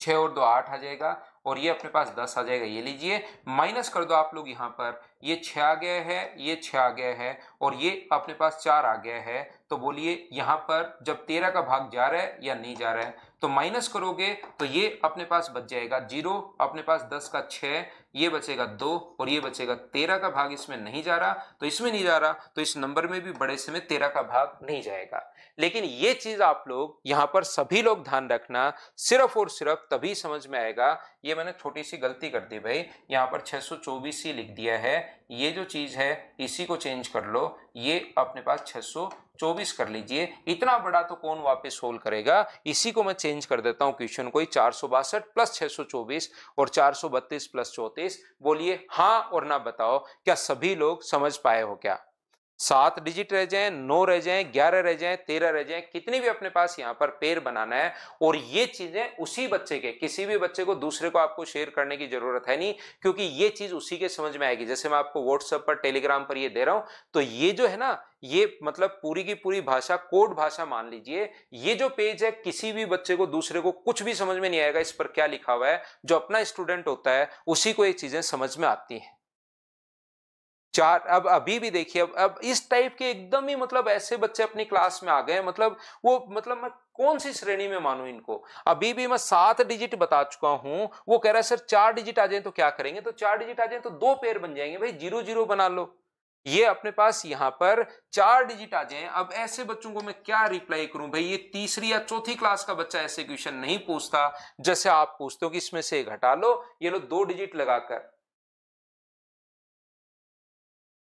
Speaker 1: 6 और 2 8 आ जाएगा, और ये अपने पास 10 आ जाएगा। ये लीजिए माइनस कर दो आप लोग यहाँ पर, ये 6 आ गया है, ये 6 आ गया है, और ये अपने पास 4 आ गया है। तो बोलिए यहाँ पर जब 13 का भाग जा रहा है या नहीं जा रहा है, तो माइनस करोगे तो ये अपने पास बच जाएगा 0, अपने पास 10 का 6, ये बचेगा 2 और ये बचेगा 13 का भाग इसमें नहीं जा रहा, तो इसमें नहीं जा रहा, तो इस नंबर में भी बड़े से में 13 का भाग नहीं जाएगा। लेकिन ये चीज आप लोग यहाँ पर सभी लोग ध्यान रखना, सिर्फ और सिर्फ तभी समझ में आएगा। ये मैंने छोटी सी गलती कर दी भाई, यहाँ पर 624 ही लिख दिया है, ये जो चीज है इसी को चेंज कर लो, ये अपने पास 624 कर लीजिए। इतना बड़ा तो कौन वापस सोल्व करेगा, इसी को मैं चेंज कर देता हूं क्वेश्चन को, 462 प्लस 624 और 432 प्लस 34। बोलिए हाँ और ना बताओ, क्या सभी लोग समझ पाए हो क्या? 7 डिजिट रह जाएं, 9 रह जाएं, 11 रह जाएं, 13 रह जाएं, कितनी भी अपने पास यहाँ पर पेयर बनाना है। और ये चीजें उसी बच्चे के, किसी भी बच्चे को दूसरे को आपको शेयर करने की जरूरत है नहीं, क्योंकि ये चीज उसी के समझ में आएगी। जैसे मैं आपको व्हाट्सएप पर टेलीग्राम पर ये दे रहा हूं, तो ये जो है ना, ये मतलब पूरी की पूरी भाषा कोड भाषा मान लीजिए। ये जो पेज है किसी भी बच्चे को दूसरे को कुछ भी समझ में नहीं आएगा इस पर क्या लिखा हुआ है, जो अपना स्टूडेंट होता है उसी को ये चीजें समझ में आती हैं। चार, अब अभी भी देखिए, अब इस टाइप के एकदम ही मतलब ऐसे बच्चे अपनी क्लास में आ गए, मतलब वो, मतलब मैं कौन सी श्रेणी में मानूं इनको। अभी भी मैं 7 डिजिट बता चुका हूं, वो कह रहा है सर 4 डिजिट आ जाए तो क्या करेंगे, तो 4 डिजिट आ जाए तो 2 पेयर बन जाएंगे भाई, 0 0 बना लो। ये अपने पास यहां पर 4 डिजिट आ जाए। अब ऐसे बच्चों को मैं क्या रिप्लाई करूं भाई, ये तीसरी या चौथी क्लास का बच्चा ऐसे क्वेश्चन नहीं पूछता जैसे आप पूछते हो कि इसमें से घटा लो, ये लो 2 डिजिट लगाकर।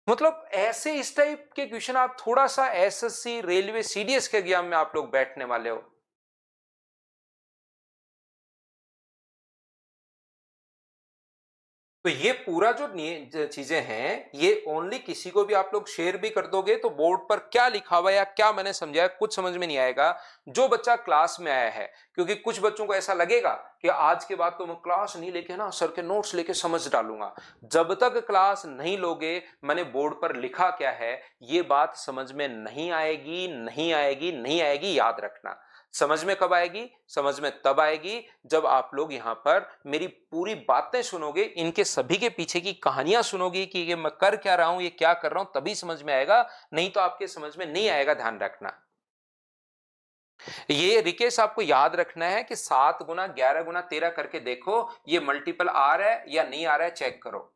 Speaker 1: मतलब ऐसे इस टाइप के क्वेश्चन आप थोड़ा सा एसएससी रेलवे सीडीएस के एग्जाम में आप लोग बैठने वाले हो। तो ये पूरा जो चीजें हैं, ये ओनली किसी को भी आप लोग शेयर भी कर दोगे तो बोर्ड पर क्या लिखा हुआ है या क्या मैंने समझाया कुछ समझ में नहीं आएगा, जो बच्चा क्लास में आया है। क्योंकि कुछ बच्चों को ऐसा लगेगा कि आज के बाद तो मैं क्लास नहीं लेके ना सर के नोट्स लेके समझ डालूंगा। जब तक क्लास नहीं लोगे, मैंने बोर्ड पर लिखा क्या है, ये बात समझ में नहीं आएगी, नहीं आएगी, नहीं आएगी, याद रखना। समझ में कब आएगी, समझ में तब आएगी जब आप लोग यहां पर मेरी पूरी बातें सुनोगे, इनके सभी के पीछे की कहानियां सुनोगे कि ये मैं कर क्या रहा हूं, ये क्या कर रहा हूं, तभी समझ में आएगा, नहीं तो आपके समझ में नहीं आएगा, ध्यान रखना। ये रिकेश आपको याद रखना है कि 7 गुना 11 गुना 13 करके देखो ये मल्टीपल आ रहा है या नहीं आ रहा है, चेक करो।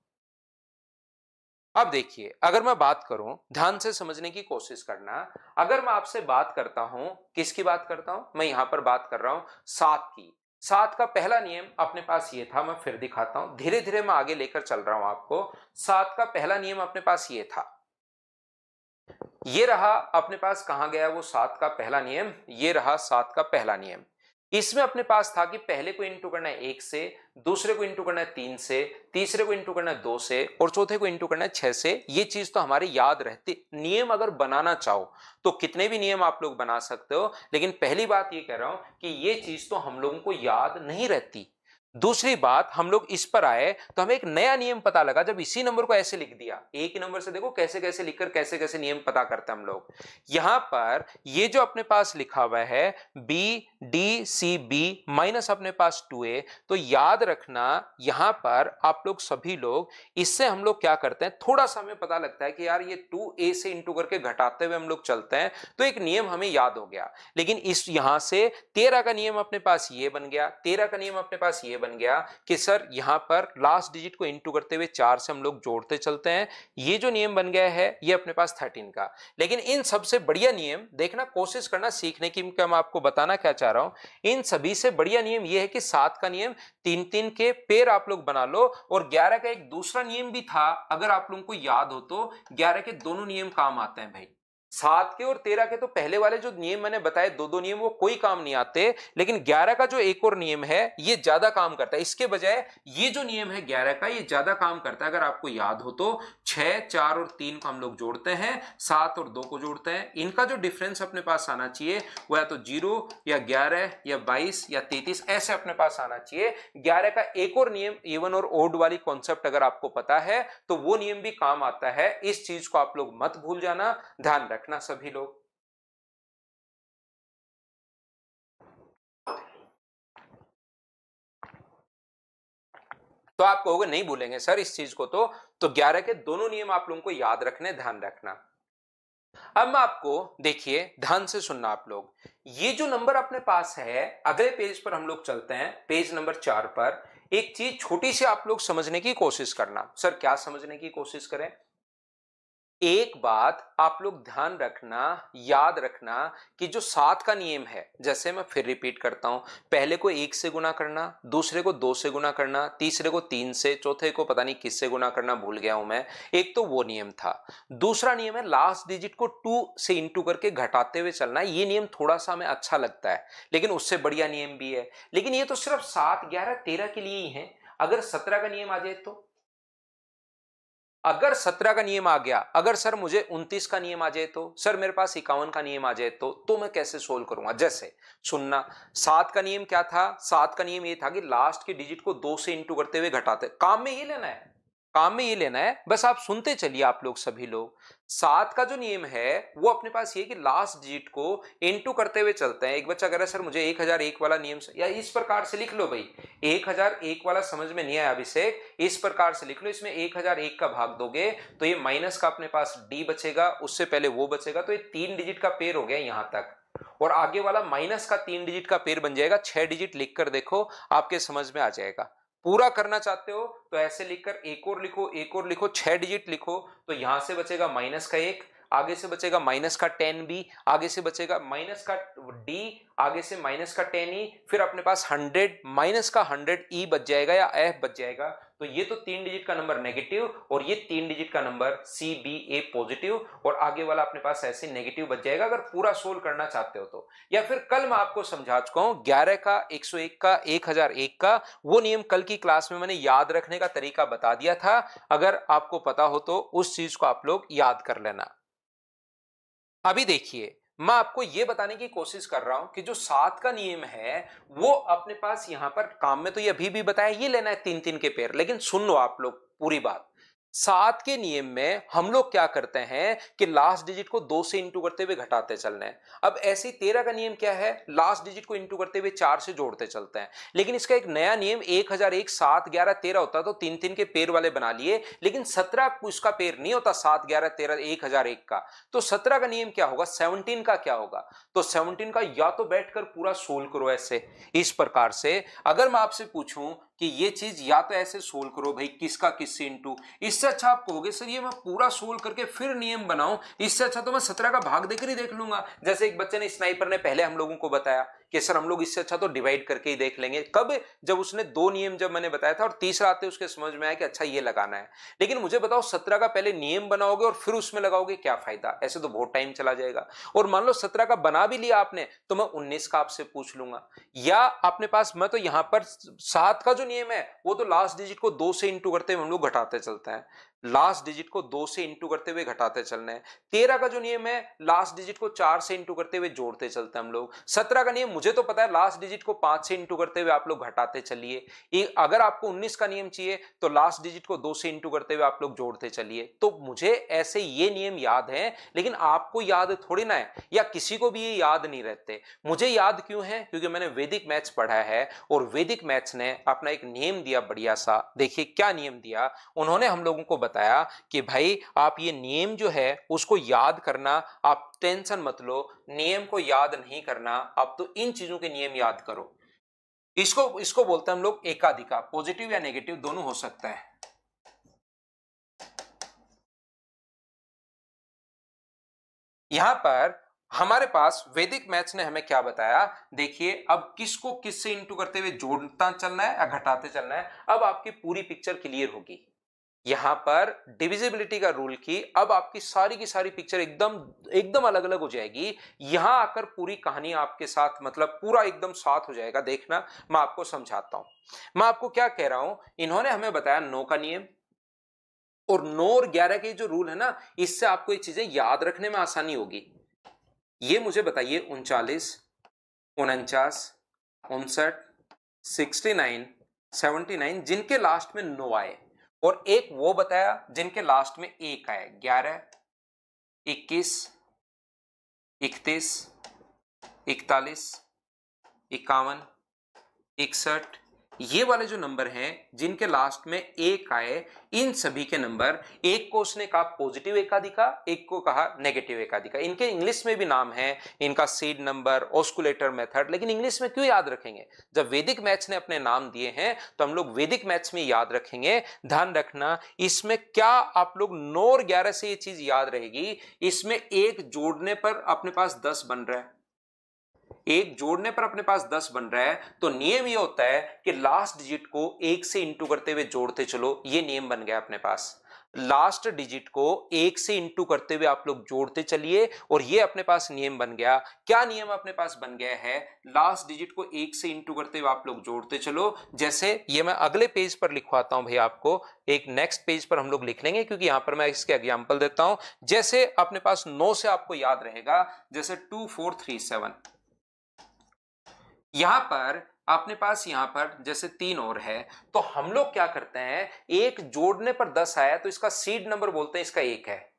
Speaker 1: अब देखिए, अगर मैं बात करूं, ध्यान से समझने की कोशिश करना। अगर मैं आपसे बात करता हूं, किसकी बात करता हूं, मैं यहां पर बात कर रहा हूं 7 की। 7 का पहला नियम अपने पास ये था, मैं फिर दिखाता हूं, धीरे धीरे मैं आगे लेकर चल रहा हूं आपको। 7 का पहला नियम अपने पास ये था, ये रहा अपने पास। कहां गया वो 7 का पहला नियम, ये रहा 7 का पहला नियम। इसमें अपने पास था कि पहले को इंटू करना है 1 से, दूसरे को इंटू करना है 3 से, तीसरे को इंटू करना है 2 से और चौथे को इंटू करना है 6 से। ये चीज तो हमारे याद रहती। नियम अगर बनाना चाहो तो कितने भी नियम आप लोग बना सकते हो, लेकिन पहली बात ये कह रहा हूं कि ये चीज तो हम लोगों को याद नहीं रहती। दूसरी बात, हम लोग इस पर आए तो हमें एक नया नियम पता लगा जब इसी नंबर को ऐसे लिख दिया। एक ही नंबर से देखो कैसे कैसे लिखकर कैसे कैसे नियम पता करते हैं हम लोग। यहां पर ये जो अपने पास लिखा हुआ है B D C B minus अपने पास 2a, तो याद रखना यहां पर आप लोग सभी लोग, इससे हम लोग क्या करते हैं, थोड़ा सा हमें पता लगता है कि यार ये 2a से इंटू करके घटाते हुए हम लोग चलते हैं, तो एक नियम हमें याद हो गया। लेकिन इस यहां से 13 का नियम अपने पास ये बन गया, 13 का नियम अपने पास ये बन गया कि सर यहां पर लास्ट डिजिट को इंटू करते हुए 4 से हम लोग जोड़ते चलते हैं। ये जो नियम बन गया है ये अपने पास 13 का। लेकिन इन सबसे बढ़िया नियम देखना, कोशिश करना सीखने की, मैं आपको बताना क्या चाह रहा हूं, इन सभी से बढ़िया नियम ये है कि 7 का नियम 3-3 के पेयर आप लोग बना लो। और 11 का एक दूसरा नियम भी था, अगर आप लोगों को याद हो तो 11 के दोनों नियम काम आते हैं भाई। 7 के और 13 के तो पहले वाले जो नियम मैंने बताए, दो नियम, वो कोई काम नहीं आते। लेकिन 11 का जो एक और नियम है ये ज्यादा काम करता है। इसके बजाय ये जो नियम है 11 का, ये ज्यादा काम करता है। अगर आपको याद हो तो 6, 4 और 3 को हम लोग जोड़ते हैं, 7 और 2 को जोड़ते हैं। इनका जो डिफरेंस अपने पास आना चाहिए वो या तो 0 या 11 या 22 या 33 ऐसे अपने पास आना चाहिए। 11 का एक और नियम, इवन और ओड वाली कॉन्सेप्ट अगर आपको पता है तो वो नियम भी काम आता है। इस चीज को आप लोग मत भूल जाना, ध्यान रखना सभी लोग। तो आप कहोगे नहीं भूलेंगे सर इस चीज को, तो 11 के दोनों नियम आप लोगों को याद रखने, ध्यान रखना। अब मैं आपको, देखिए ध्यान से सुनना आप लोग, ये जो नंबर अपने पास है, अगले पेज पर हम लोग चलते हैं, पेज नंबर 4 पर। एक चीज छोटी सी आप लोग समझने की कोशिश करना। सर क्या समझने की कोशिश करें? एक बात आप लोग ध्यान रखना, याद रखना कि जो 7 का नियम है, जैसे मैं फिर रिपीट करता हूं, पहले को 1 से गुना करना, दूसरे को 2 से गुना करना, तीसरे को 3 से, चौथे को पता नहीं किस से गुना करना, भूल गया हूं मैं। एक तो वो नियम था। दूसरा नियम है लास्ट डिजिट को 2 से इंटू करके घटाते हुए चलना। ये नियम थोड़ा सा हमें अच्छा लगता है, लेकिन उससे बढ़िया नियम भी है। लेकिन ये तो सिर्फ 7, 11, 13 के लिए ही है। अगर 17 का नियम आ जाए तो, अगर 17 का नियम आ गया, अगर सर मुझे 29 का नियम आ जाए तो, सर मेरे पास 51 का नियम आ जाए तो मैं कैसे सोल्व करूंगा? जैसे सुनना, 7 का नियम क्या था? 7 का नियम ये था कि लास्ट के डिजिट को 2 से इंटू करते हुए घटाते। काम में ये लेना है, काम में ये लेना है, बस आप सुनते चलिए आप लोग सभी लोग। 7 का जो नियम है वो अपने पास ये कि लास्ट डिजिट को इनटू करते हुए चलते हैं। एक बच्चा कह रहा है सर मुझे 1001 वाला नियम या इस प्रकार से लिख लो भाई। 1001 वाला समझ में नहीं आया अभिषेक, इस प्रकार से लिख लो। इसमें 1001 का भाग दोगे तो ये माइनस का अपने पास डी बचेगा, उससे पहले वो बचेगा, तो ये 3 डिजिट का पेयर हो गया यहां तक। और आगे वाला माइनस का 3 डिजिट का पेयर बन जाएगा। 6 डिजिट लिखकर देखो, आपके समझ में आ जाएगा। पूरा करना चाहते हो तो ऐसे लिखकर एक और लिखो, एक और लिखो, 6 डिजिट लिखो, तो यहां से बचेगा माइनस का 1, आगे से बचेगा माइनस का 10b, आगे से बचेगा माइनस का d, आगे से माइनस का 10e, फिर अपने पास 100 माइनस का 100e बच जाएगा या f बच जाएगा। तो ये तो 3 डिजिट का नंबर नेगेटिव और ये 3 डिजिट का नंबर CBA पॉजिटिव, और आगे वाला अपने पास ऐसे नेगेटिव बच जाएगा अगर पूरा सोल्व करना चाहते हो तो। या फिर कल मैं आपको समझा चुका हूं 11 का, 101 का, 1001 का, वो नियम कल की क्लास में मैंने याद रखने का तरीका बता दिया था। अगर आपको पता हो तो उस चीज को आप लोग याद कर लेना। अभी देखिए, मैं आपको यह बताने की कोशिश कर रहा हूं कि जो 7 का नियम है वो अपने पास यहां पर काम में तो ये अभी भी बताया, ये लेना है 3-3 के पेयर। लेकिन सुन लो आप लोग पूरी बात, सात के नियम में हम लोग क्या करते हैं कि लास्ट डिजिट को 2 से इंटू करते हुए घटाते चलना है। अब ऐसे ही 13 का नियम क्या है, लास्ट डिजिट को इंटू करते हुए 4 से जोड़ते चलते हैं। लेकिन इसका एक नया नियम 1001 7 11 13 होता, तो 3 3 के पेड़ वाले बना लिए, लेकिन 17 उसका पेड़ नहीं होता, 7 11 13 1001 का। तो 17 का नियम क्या होगा, 17 का क्या होगा, तो 17 का या तो बैठकर पूरा सोल्व करो ऐसे इस प्रकार से। अगर मैं आपसे पूछूं कि ये चीज या तो ऐसे सोल्व करो भाई, किसका किससे इंटू, इससे अच्छा आप कहोगे सर ये मैं पूरा सोल्व करके फिर नियम बनाऊं, इससे अच्छा तो मैं 17 का भाग देकर ही देख लूंगा। जैसे एक बच्चे ने, स्नाइपर ने पहले हम लोगों को बताया कि सर हम लोग इससे अच्छा तो डिवाइड करके ही देख लेंगे। कब, जब उसने 2 नियम जब मैंने बताया था और तीसरा आते उसके समझ में आया कि अच्छा ये लगाना है। लेकिन मुझे बताओ 17 का पहले नियम बनाओगे और फिर उसमें लगाओगे, क्या फायदा, ऐसे तो बहुत टाइम चला जाएगा। और मान लो 17 का बना भी लिया आपने, तो मैं 19 का आपसे पूछ लूंगा। या अपने पास, मैं तो यहां पर 7 का जो नियम है वो तो लास्ट डिजिट को 2 से इंटू करते हुए हम लोग घटाते चलते हैं, लास्ट डिजिट को 2 से इंटू करते हुए घटाते चलना है। 13 का जो नियम है लास्ट डिजिट को 4 से इंटू करते हुए जोड़ते चलते हैं हम लोग। 17 का नियम मुझे तो पता है, लास्ट डिजिट को 5 से इंटू करते हुए आप लोग घटाते चलिए। अगर आपको 19 का नियम चाहिए तो लास्ट डिजिट को 2 से इंटू करते हुए आप लोग जोड़ते चलिए। तो मुझे ऐसे ये नियम याद है, लेकिन आपको याद थोड़ी ना है, या किसी को भी ये याद नहीं रहते। मुझे याद क्यों है, क्योंकि मैंने वैदिक मैथ्स पढ़ा है, और वैदिक मैथ्स ने अपना एक नियम दिया बढ़िया सा। देखिए क्या नियम दिया उन्होंने हम लोगों को बताया कि भाई आप ये नियम जो है उसको याद करना, आप टेंशन मत लो, नियम को याद नहीं करना, आप तो इन चीजों के नियम याद करो। इसको इसको बोलते हैं हम लोग एकाधिका, पॉजिटिव या नेगेटिव दोनों हो सकता है। यहां पर हमारे पास वैदिक मैथ्स ने हमें क्या बताया, देखिए अब किसको किससे इंटू करते हुए जोड़ता चलना है या घटाते चलना है। अब आपकी पूरी पिक्चर क्लियर होगी। यहां पर डिविजिबिलिटी का रूल की अब आपकी सारी की सारी पिक्चर एकदम एकदम अलग अलग हो जाएगी। यहां आकर पूरी कहानी आपके साथ, मतलब पूरा एकदम साथ हो जाएगा। देखना मैं आपको समझाता हूं। मैं आपको क्या कह रहा हूं, इन्होंने हमें बताया 9 का नियम, और 9 और 11 के जो रूल है ना, इससे आपको ये चीजें याद रखने में आसानी होगी। ये मुझे बताइए 39 49 59 69 79 जिनके लास्ट में 9 आए, और एक वो बताया जिनके लास्ट में 1 आए, 11 21 31 41 51 61। ये वाले जो नंबर हैं जिनके लास्ट में 1 आए, इन सभी के नंबर, एक को उसने कहा पॉजिटिव एकाधिका, एक को कहा नेगेटिव एकाधिका। इनके इंग्लिश में भी नाम है, इनका सीड नंबर, ऑस्कुलेटर मेथड। लेकिन इंग्लिश में क्यों याद रखेंगे, जब वैदिक मैथ्स ने अपने नाम दिए हैं तो हम लोग वैदिक मैथ्स में याद रखेंगे। ध्यान रखना इसमें क्या आप लोग 9 और 11 से ये चीज याद रहेगी, इसमें एक जोड़ने पर अपने पास 10 बन रहा है, एक जोड़ने पर अपने पास 10 बन रहा है। तो नियम ये होता है कि लास्ट डिजिट को 1 से इंटू करते हुए जोड़ते चलो, ये नियम बन गया अपने पास। लास्ट डिजिट को 1 से इंटू करते हुए आप लोग जोड़ते चलिए, और ये अपने पास नियम बन गया। क्या नियम अपने पास बन गया है, लास्ट डिजिट को 1 से इंटू करते हुए आप लोग जोड़ते चलो। जैसे ये मैं अगले पेज पर लिखवाता हूं भाई आपको, एक नेक्स्ट पेज पर हम लोग लिख लेंगे, क्योंकि यहां पर मैं इसके एग्जाम्पल देता हूं। जैसे अपने पास 9 से आपको याद रहेगा, जैसे 2437, यहां पर अपने पास यहां पर जैसे 3 और है, तो हम लोग क्या करते हैं, एक जोड़ने पर 10 आया तो इसका सीड नंबर बोलते हैं, इसका 1 है,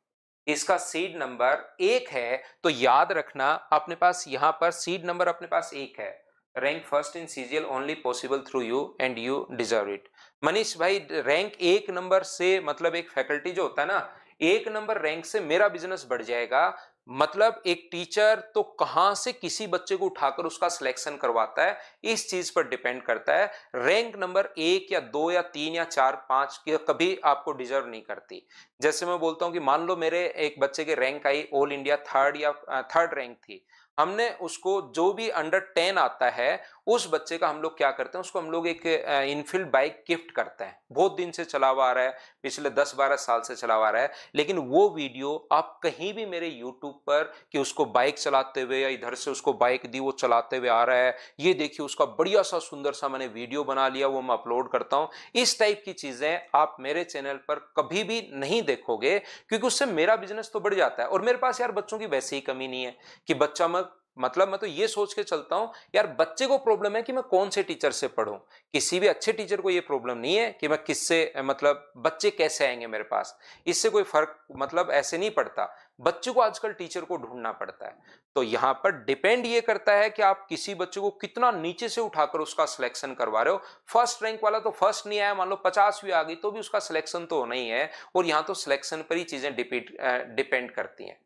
Speaker 1: इसका सीड नंबर 1 है। तो याद रखना अपने पास यहां पर सीड नंबर अपने पास 1 है। Rank first in CGL only possible through you and you deserve it. Manish भाई, रैंक 1 नंबर से मतलब एक फैकल्टी जो होता है ना, 1 नंबर रैंक से मेरा बिजनेस बढ़ जाएगा। मतलब एक टीचर तो कहां से किसी बच्चे को उठाकर उसका सिलेक्शन करवाता है, इस चीज पर डिपेंड करता है। रैंक नंबर 1 या 2 या 3 या 4 5 कभी आपको डिजर्व नहीं करती। जैसे मैं बोलता हूं कि मान लो मेरे एक बच्चे के रैंक आई ऑल इंडिया थर्ड या थर्ड रैंक थी, हमने उसको जो भी अंडर 10 आता है उस बच्चे का हम लोग क्या करते हैं, उसको हम लोग एक इनफील्ड बाइक गिफ्ट करते हैं। बहुत दिन से चला हुआ आ रहा है, पिछले 10-12 साल से चला हुआ आ रहा है। लेकिन वो वीडियो आप कहीं भी मेरे यूट्यूब पर कि उसको बाइक चलाते हुए या इधर से उसको बाइक दी वो चलाते हुए आ रहा है, ये देखिए उसका बढ़िया सा सुंदर सा मैंने वीडियो बना लिया, वो मैं अपलोड करता हूं। इस टाइप की चीजें आप मेरे चैनल पर कभी भी नहीं देखोगे, क्योंकि उससे मेरा बिजनेस तो बढ़ जाता है। और मेरे पास यार बच्चों की वैसे ही कमी नहीं है कि बच्चा मैं मतलब मैं तो ये सोच के चलता हूं यार बच्चे को प्रॉब्लम है कि मैं कौन से टीचर से पढूं। किसी भी अच्छे टीचर को ये प्रॉब्लम नहीं है कि मैं किससे, मतलब बच्चे कैसे आएंगे मेरे पास, इससे कोई फर्क मतलब ऐसे नहीं पड़ता। बच्चे को आजकल टीचर को ढूंढना पड़ता है। तो यहां पर डिपेंड ये करता है कि आप किसी बच्चे को कितना नीचे से उठाकर उसका सिलेक्शन करवा रहे हो। फर्स्ट रैंक वाला तो फर्स्ट नहीं आया, मान लो 50वीं आ गई तो भी उसका सिलेक्शन तो होना ही है, और यहां तो सिलेक्शन पर ही चीजें डिपेंड करती हैं।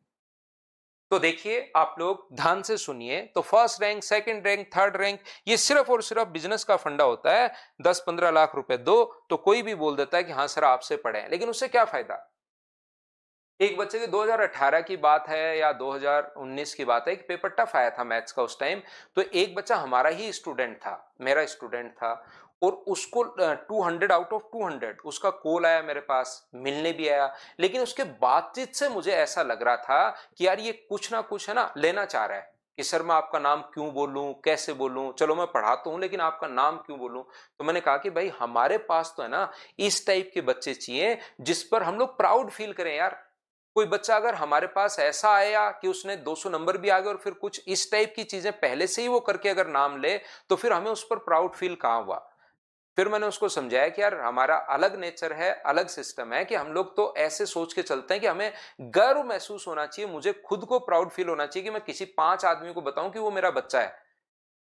Speaker 1: तो देखिए आप लोग ध्यान से सुनिए, तो first rank, second rank, third rank, ये सिर्फ और सिर्फ बिजनेस का फंडा होता है। 10-15 लाख रुपए दो तो कोई भी बोल देता है कि हाँ सर आपसे पढ़े हैं, लेकिन उससे क्या फायदा। एक बच्चे की 2018 की बात है या 2019 की बात है, एक पेपर टफ आया था मैथ्स का उस टाइम। तो एक बच्चा हमारा ही स्टूडेंट था, मेरा स्टूडेंट था, और उसको 200 आउट ऑफ 200 उसका कॉल आया मेरे पास, मिलने भी आया। लेकिन उसके बातचीत से मुझे ऐसा लग रहा था कि यार ये कुछ ना कुछ है ना लेना चाह रहा है, कि सर मैं आपका नाम क्यों बोलूं, कैसे बोलूं, चलो मैं पढ़ाता हूं लेकिन आपका नाम क्यों बोलूं। तो मैंने कहा कि भाई हमारे पास तो है ना इस टाइप के बच्चे चाहिए जिस पर हम लोग प्राउड फील करें यार। कोई बच्चा अगर हमारे पास ऐसा आया कि उसने 200 नंबर भी आ गए और फिर कुछ इस टाइप की चीजें पहले से ही वो करके अगर नाम ले, तो फिर हमें उस पर प्राउड फील कहां हुआ। फिर मैंने उसको समझाया कि यार हमारा अलग नेचर है, अलग सिस्टम है, कि हम लोग तो ऐसे सोच के चलते हैं कि हमें गर्व महसूस होना चाहिए, मुझे खुद को प्राउड फील होना चाहिए कि मैं किसी 5 आदमी को बताऊं कि वो मेरा बच्चा है।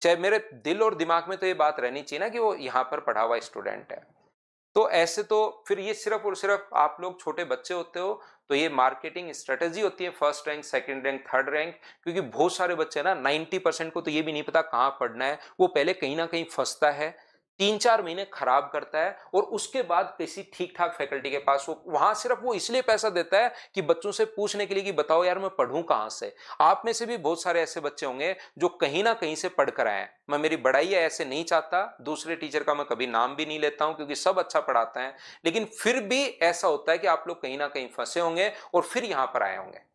Speaker 1: चाहे मेरे दिल और दिमाग में तो ये बात रहनी चाहिए ना कि वो यहां पर पढ़ा हुआ स्टूडेंट है। तो ऐसे तो फिर ये सिर्फ और सिर्फ आप लोग छोटे बच्चे होते हो, तो ये मार्केटिंग स्ट्रेटेजी होती है, first rank, second rank, third rank. क्योंकि बहुत सारे बच्चे ना 90% को तो ये भी नहीं पता कहां पढ़ना है, वो पहले कहीं ना कहीं फंसता है, 3-4 महीने खराब करता है, और उसके बाद किसी ठीक ठाक फैकल्टी के पास वो वहां सिर्फ वो इसलिए पैसा देता है कि बच्चों से पूछने के लिए कि बताओ यार मैं पढ़ूं कहां से। आप में से भी बहुत सारे ऐसे बच्चे होंगे जो कहीं ना कहीं से पढ़ कर आए हैं। मैं मेरी बड़ाई ऐसे नहीं चाहता, दूसरे टीचर का मैं कभी नाम भी नहीं लेता हूं क्योंकि सब अच्छा पढ़ाते हैं, लेकिन फिर भी ऐसा होता है कि आप लोग कहीं ना कहीं फंसे होंगे और फिर यहां पर आए होंगे।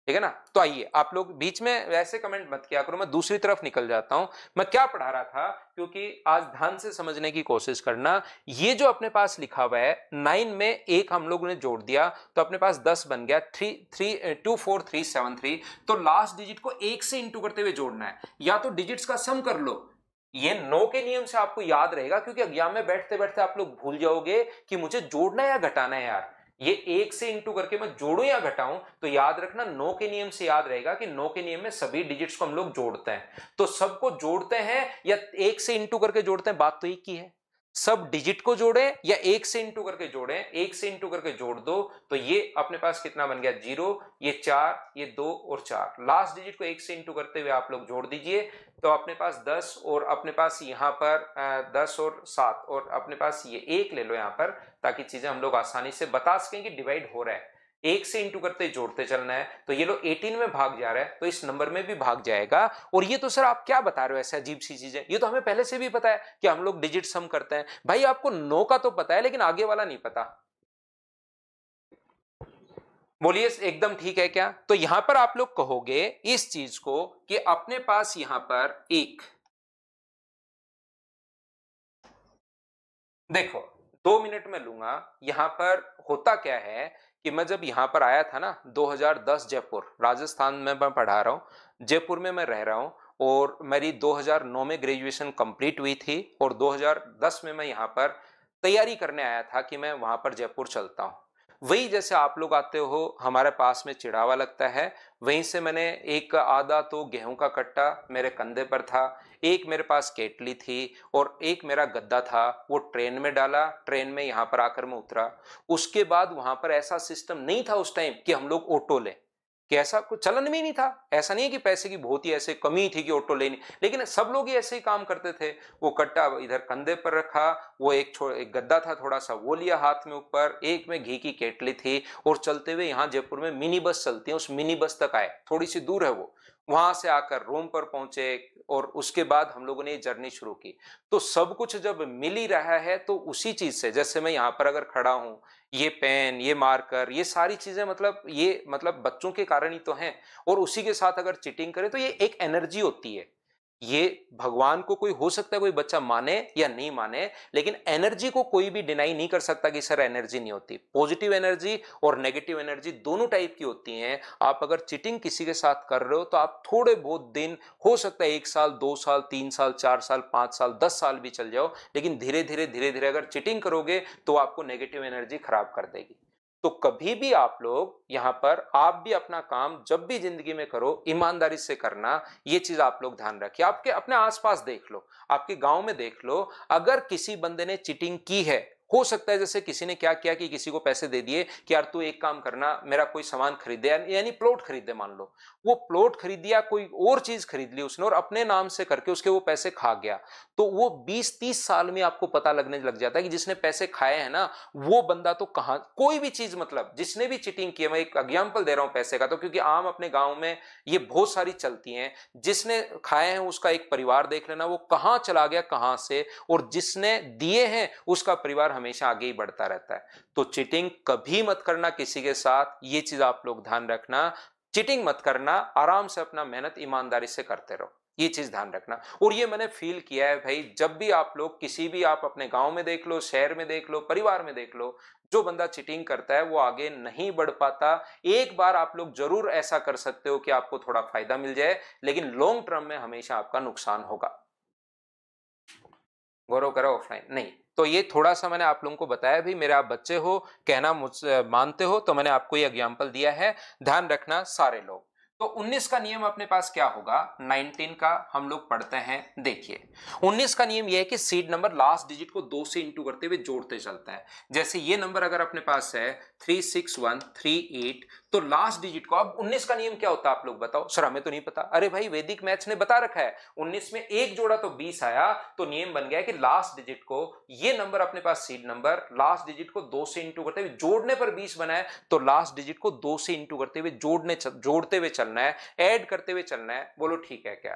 Speaker 1: ठीक है ना। तो आइए आप लोग बीच में वैसे कमेंट मत किया करो, मैं दूसरी तरफ निकल जाता हूं। मैं क्या पढ़ा रहा था, क्योंकि आज ध्यान से समझने की कोशिश करना। ये जो अपने पास लिखा हुआ है 9 में एक हम लोगों ने जोड़ दिया तो अपने पास 10 बन गया, 24373। तो लास्ट डिजिट को 1 से इंटू करते हुए जोड़ना है, या तो डिजिट्स का सम कर लो। ये 9 के नियम से आपको याद रहेगा, क्योंकि एग्जाम में बैठते बैठते आप लोग भूल जाओगे कि मुझे जोड़ना है या घटाना है यार। ये 1 से इंटू करके मैं जोड़ूं या घटाऊं, तो याद रखना 9 के नियम से याद रहेगा कि 9 के नियम में सभी डिजिट्स को हम लोग जोड़ते हैं। तो सबको जोड़ते हैं या 1 से इंटू करके जोड़ते हैं, बात तो एक ही है। सब डिजिट को जोड़ें या 1 से इंटू करके जोड़ें, 1 से इंटू करके जोड़ दो तो ये अपने पास कितना बन गया 0, ये 4, ये 2 और 4। लास्ट डिजिट को 1 से इंटू करते हुए आप लोग जोड़ दीजिए, तो अपने पास 10 और अपने पास यहां पर 10 और 7 और अपने पास ये 1 ले लो यहां पर, ताकि चीजें हम लोग आसानी से बता सकें कि डिवाइड हो रहा है। 1 से इंटू करते जोड़ते चलना है, तो ये लो 18 में भाग जा रहा है तो इस नंबर में भी भाग जाएगा। और ये तो सर आप क्या बता रहे हो ऐसे अजीब सी चीजें, ये तो हमें पहले से भी पता है कि हम लोग डिजिट सम करते हैं। भाई आपको 9 का तो पता है लेकिन आगे वाला नहीं पता। बोलिए एकदम ठीक है क्या। तो यहां पर आप लोग कहोगे इस चीज को कि अपने पास यहां पर एक, देखो 2 मिनट में लूंगा। यहां पर होता क्या है कि मैं जब यहां पर आया था ना 2010, जयपुर राजस्थान में मैं पढ़ा रहा हूं, जयपुर में मैं रह रहा हूं, और मेरी 2009 में ग्रेजुएशन कंप्लीट हुई थी, और 2010 में मैं यहां पर तैयारी करने आया था कि मैं वहां पर जयपुर चलता हूं। वही जैसे आप लोग आते हो हमारे पास में चिड़ावा लगता है, वहीं से मैंने एक आधा तो गेहूं का कट्टा मेरे कंधे पर था, एक मेरे पास केटली थी, और एक मेरा गद्दा था, वो ट्रेन में डाला, ट्रेन में यहां पर आकर मैं उतरा। उसके बाद वहां पर ऐसा सिस्टम नहीं था उस टाइम कि हम लोग ऑटो लें, कि ऐसा कुछ चलन में ही नहीं था। ऐसा नहीं है कि पैसे की बहुत ही ऐसे कमी थी कि ऑटो लेनी, लेकिन सब लोग ही ऐसे ही काम करते थे। वो कट्टा इधर कंधे पर रखा, वो एक गद्दा था थोड़ा सा वो लिया हाथ में ऊपर, एक में घी की केटली थी, और चलते हुए यहाँ जयपुर में मिनी बस चलती है, उस मिनी बस तक आए, थोड़ी सी दूर है वो, वहां से आकर रूम पर पहुंचे, और उसके बाद हम लोगों ने ये जर्नी शुरू की। तो सब कुछ जब मिल ही रहा है तो उसी चीज से, जैसे मैं यहाँ पर अगर खड़ा हूं, ये पेन, ये मार्कर, ये सारी चीजें मतलब ये मतलब बच्चों के कारण ही तो हैं। और उसी के साथ अगर चीटिंग करें तो ये एक एनर्जी होती है, ये भगवान को कोई हो सकता है कोई बच्चा माने या नहीं माने, लेकिन एनर्जी को कोई भी डिनाई नहीं कर सकता कि सर एनर्जी नहीं होती। पॉजिटिव एनर्जी और नेगेटिव एनर्जी दोनों टाइप की होती हैं। आप अगर चीटिंग किसी के साथ कर रहे हो तो आप थोड़े बहुत दिन, हो सकता है 1 साल 2 साल 3 साल 4 साल 5 साल 10 साल भी चल जाओ, लेकिन धीरे धीरे अगर चीटिंग करोगे तो आपको नेगेटिव एनर्जी खराब कर देगी। तो कभी भी आप लोग यहां पर, आप भी अपना काम जब भी जिंदगी में करो ईमानदारी से करना, ये चीज आप लोग ध्यान रखिए। आपके अपने आसपास देख लो, आपके गांव में देख लो, अगर किसी बंदे ने चीटिंग की है, हो सकता है जैसे किसी ने क्या किया कि किसी को पैसे दे दिए कि यार तू एक काम करना, मेरा कोई सामान खरीदे, यानी प्लॉट खरीदे, मान लो वो प्लॉट खरीद दिया, कोई और चीज खरीद ली उसने और अपने नाम से करके उसके वो पैसे खा गया, तो वो 20-30 साल में आपको पता लगने लग जाता है कि जिसने पैसे खाए हैं ना, वो बंदा तो कहां, कोई भी चीज, मतलब जिसने भी चीटिंग की है, मैं एक एग्जांपल दे रहा हूं पैसे का, तो क्योंकि आम अपने गांव में ये बहुत सारी चलती हैं, जिसने खाए हैं उसका एक परिवार देख लेना वो कहां चला गया कहां से, और जिसने दिए हैं उसका परिवार हमेशा आगे ही बढ़ता रहता है। तो चीटिंग कभी मत करना किसी के साथ, ये चीज आप लोग ध्यान रखना। चीटिंग मत करना, आराम से अपना मेहनत ईमानदारी से करते रहो, ये चीज ध्यान रखना। और ये मैंने फील किया है भाई, जब भी आप लोग किसी भी, आप अपने गांव में देख लो, शहर में देख लो, परिवार में देख लो, जो बंदा चीटिंग करता है वो आगे नहीं बढ़ पाता। एक बार आप लोग जरूर ऐसा कर सकते हो कि आपको थोड़ा फायदा मिल जाए, लेकिन लॉन्ग टर्म में हमेशा आपका नुकसान होगा। गौरव करो ऑफलाइन नहीं। तो ये थोड़ा सा मैंने आप लोगों को बताया भी, मेरे आप बच्चे हो, कहना मुझसे मानते हो, तो मैंने आपको ये एग्जाम्पल दिया है, ध्यान रखना सारे लोग। तो 19 का नियम अपने पास क्या होगा, 19 का हम लोग पढ़ते हैं। देखिए 19 का नियम यह है कि सीड नंबर लास्ट डिजिट को 2 से इंटू करते हुए जोड़ते चलता है। जैसे ये नंबर अगर अपने पास है 36138, तो लास्ट डिजिट को, अब 19 का नियम क्या होता है आप लोग बताओ, सर हमें तो नहीं पता। अरे भाई वैदिक मैथ्स ने बता रखा है, 19 में एक जोड़ा तो 20 आया, तो नियम बन गया कि लास्ट डिजिट को, ये नंबर अपने पास सीड नंबर, लास्ट डिजिट को 2 से इंटू करते हुए, जोड़ने पर 20 बना है, तो लास्ट डिजिट को 2 से इंटू करते हुए जोड़ते हुए चलना है, ऐड करते हुए चलना है। बोलो ठीक है क्या?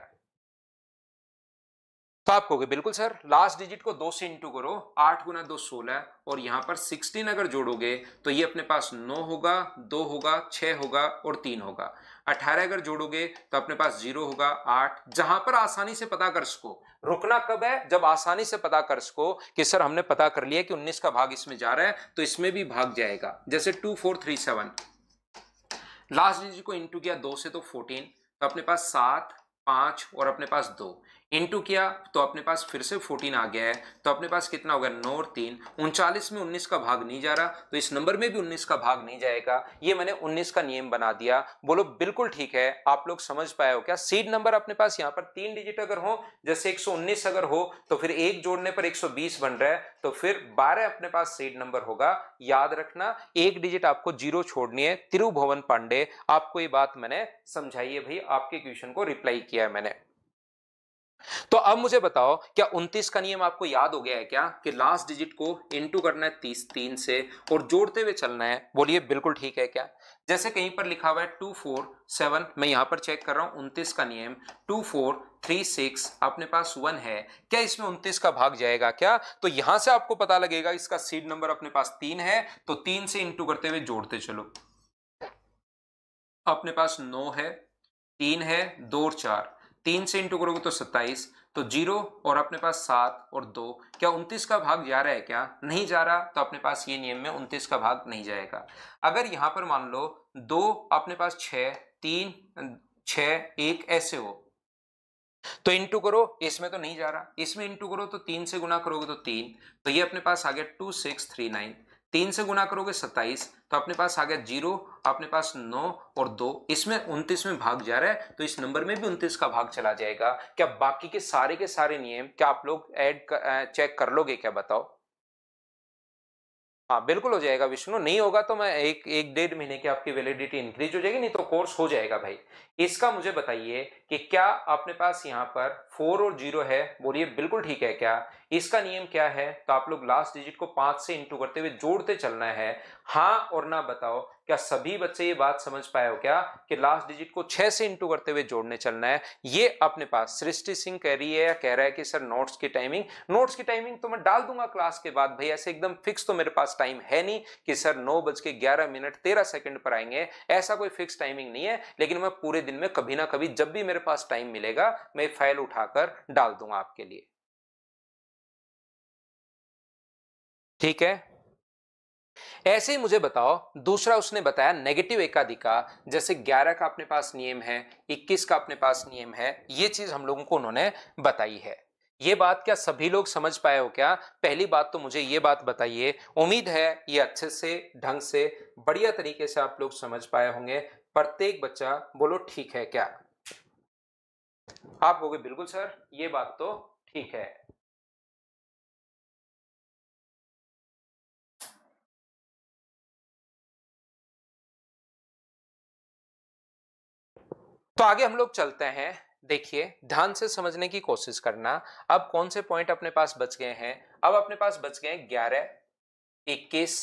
Speaker 1: तो आप कहोगे बिल्कुल सर, लास्ट डिजिट को 2 से इंटू करो, 8 गुना 2 16, और यहां पर 16 अगर जोड़ोगे तो ये अपने पास 9 होगा, 2 होगा, 6 होगा और 3 होगा। 18 अगर जोड़ोगे तो अपने पास 0 होगा, 8। जहां पर आसानी से पता कर सको, रुकना कब है, जब आसानी से पता कर सको कि सर हमने पता कर लिया कि 19 का भाग इसमें जा रहा है, तो इसमें भी भाग जाएगा। जैसे 2437, लास्ट डिजिट को इंटू किया 2 से तो 14, तो अपने पास 7 5 और अपने पास 2 इंटू किया तो अपने पास फिर से 14 आ गया है, तो अपने पास कितना होगा 9 और 3 39 में 19 का भाग नहीं जा रहा, तो इस नंबर में भी 19 का भाग नहीं जाएगा। ये मैंने 19 का नियम बना दिया। बोलो बिल्कुल ठीक है, आप लोग समझ पाए हो क्या? सीड नंबर अपने पास यहाँ पर 3 डिजिट अगर हो, जैसे 119 अगर हो, तो फिर एक जोड़ने पर 120 बन रहा है, तो फिर 12 अपने पास सीड नंबर होगा। याद रखना एक डिजिट आपको 0 छोड़नी है। तिरुभुवन पांडे, आपको ये बात मैंने समझाई है भाई, आपके क्वेश्चन को रिप्लाई किया है मैंने। तो अब मुझे बताओ, क्या 29 का नियम आपको याद हो गया है क्या, कि लास्ट डिजिट को इंटू करना है 3 से और जोड़ते हुए चलना है? बोलिए बिल्कुल ठीक है क्या? जैसे कहीं पर लिखा हुआ है 247, मैं यहां पर चेक कर रहा हूं 29 का नियम, 2436 अपने पास 1 है, क्या इसमें 29 का भाग जाएगा क्या? तो यहां से आपको पता लगेगा इसका सीड नंबर अपने पास 3 है, तो 3 से इंटू करते हुए जोड़ते चलो। अपने पास 9 है, 3 है, 2 और 4, 3 से इंटू करोगे तो 27, तो 0 और अपने पास 7 और 2, क्या 29 का भाग जा रहा है क्या? नहीं जा रहा, तो अपने पास ये नियम में 29 का भाग नहीं जाएगा। अगर यहां पर मान लो 2 अपने पास 6 3 6 1 ऐसे हो, तो इंटू करो, इसमें तो नहीं जा रहा, इसमें इंटू करो तो 3 से गुना करोगे तो 3, तो ये अपने पास आ गया 2639। 3 से गुना करोगे 27, तो अपने पास आ गया 0, अपने पास 9 और 2, इसमें 29 में भाग जा रहा है, तो इस नंबर में भी 29 का भाग चला जाएगा। क्या बाकी के सारे नियम क्या आप लोग चेक कर लोगे क्या, बताओ? हाँ बिल्कुल हो जाएगा विष्णु, नहीं होगा तो मैं एक 1.5 महीने की आपकी वैलिडिटी इंक्रीज हो जाएगी, नहीं तो कोर्स हो जाएगा भाई। इसका मुझे बताइए कि क्या अपने पास यहाँ पर 4 और 0 है? बोलिए बिल्कुल ठीक है क्या? इसका नियम क्या है? तो आप लोग लास्ट डिजिट को 5 से इंटू करते हुए जोड़ते चलना है। हाँ और ना बताओ, क्या सभी बच्चे ये बात समझ पाए हो क्या कि लास्ट डिजिट को 6 से इंटू करते हुए जोड़ने चलना है? ये अपने पास सृष्टि सिंह कह रही है या कह रहा है कि सर नोट्स की टाइमिंग तो मैं डाल दूंगा क्लास के बाद। भाई ऐसे एकदम फिक्स तो मेरे पास टाइम है नहीं कि सर 9:11:13 पर आएंगे, ऐसा कोई फिक्स टाइमिंग नहीं है, लेकिन मैं पूरे दिन में कभी ना कभी जब भी मेरे पास टाइम मिलेगा मैं फाइल उठाकर डाल दूंगा आपके लिए। ठीक है, ऐसे ही मुझे बताओ दूसरा उसने बताया नेगेटिव एकाधिका, जैसे 11 का अपने पास नियम है, 21 का अपने पास नियम है, ये चीज हम लोगों को उन्होंने बताई है। ये बात क्या सभी लोग समझ पाए हो क्या? पहली बात तो मुझे ये बात बताइए, उम्मीद है ये अच्छे से ढंग से बढ़िया तरीके से आप लोग समझ पाए होंगे। प्रत्येक बच्चा बोलो ठीक है क्या? आप कहोगे बिल्कुल सर ये बात तो ठीक है। तो आगे हम लोग चलते हैं। देखिए ध्यान से समझने की कोशिश करना। अब कौन से पॉइंट अपने पास बच गए हैं? अब अपने पास बच गए 11, 21,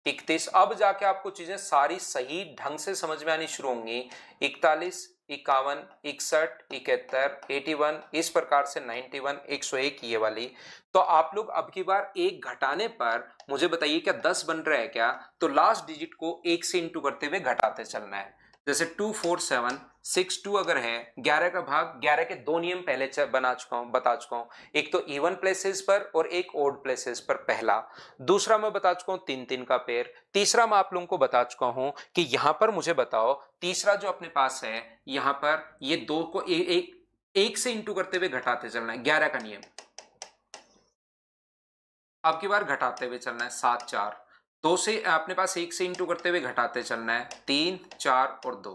Speaker 1: 31। अब जाके आपको चीजें सारी सही ढंग से समझ में आनी शुरू होंगी। 41, 51, 61, 71, 81, इस प्रकार से 91, 101 ये वाली। तो आप लोग अब की बार एक घटाने पर मुझे बताइए क्या 10 बन रहा है क्या? तो लास्ट डिजिट को एक से इंटू करते हुए घटाते चलना है। जैसे 24762 अगर है, 11 का भाग, 11 के दो नियम पहले बता चुका हूं। एक तो इवन प्लेसेस पर और एक ओड प्लेसेस पर, पहला। दूसरा मैं बता चुका हूं 3 3 का पेयर। तीसरा मैं आप लोगों को बता चुका हूं कि यहां पर मुझे बताओ तीसरा जो अपने पास है, यहां पर ये दो को एक से इंटू करते हुए घटाते चलना है, 11 का नियम। अब की बार घटाते हुए चलना है, 7 4। दो से अपने पास एक से इंटू करते हुए घटाते चलना है, 3 4 और 2।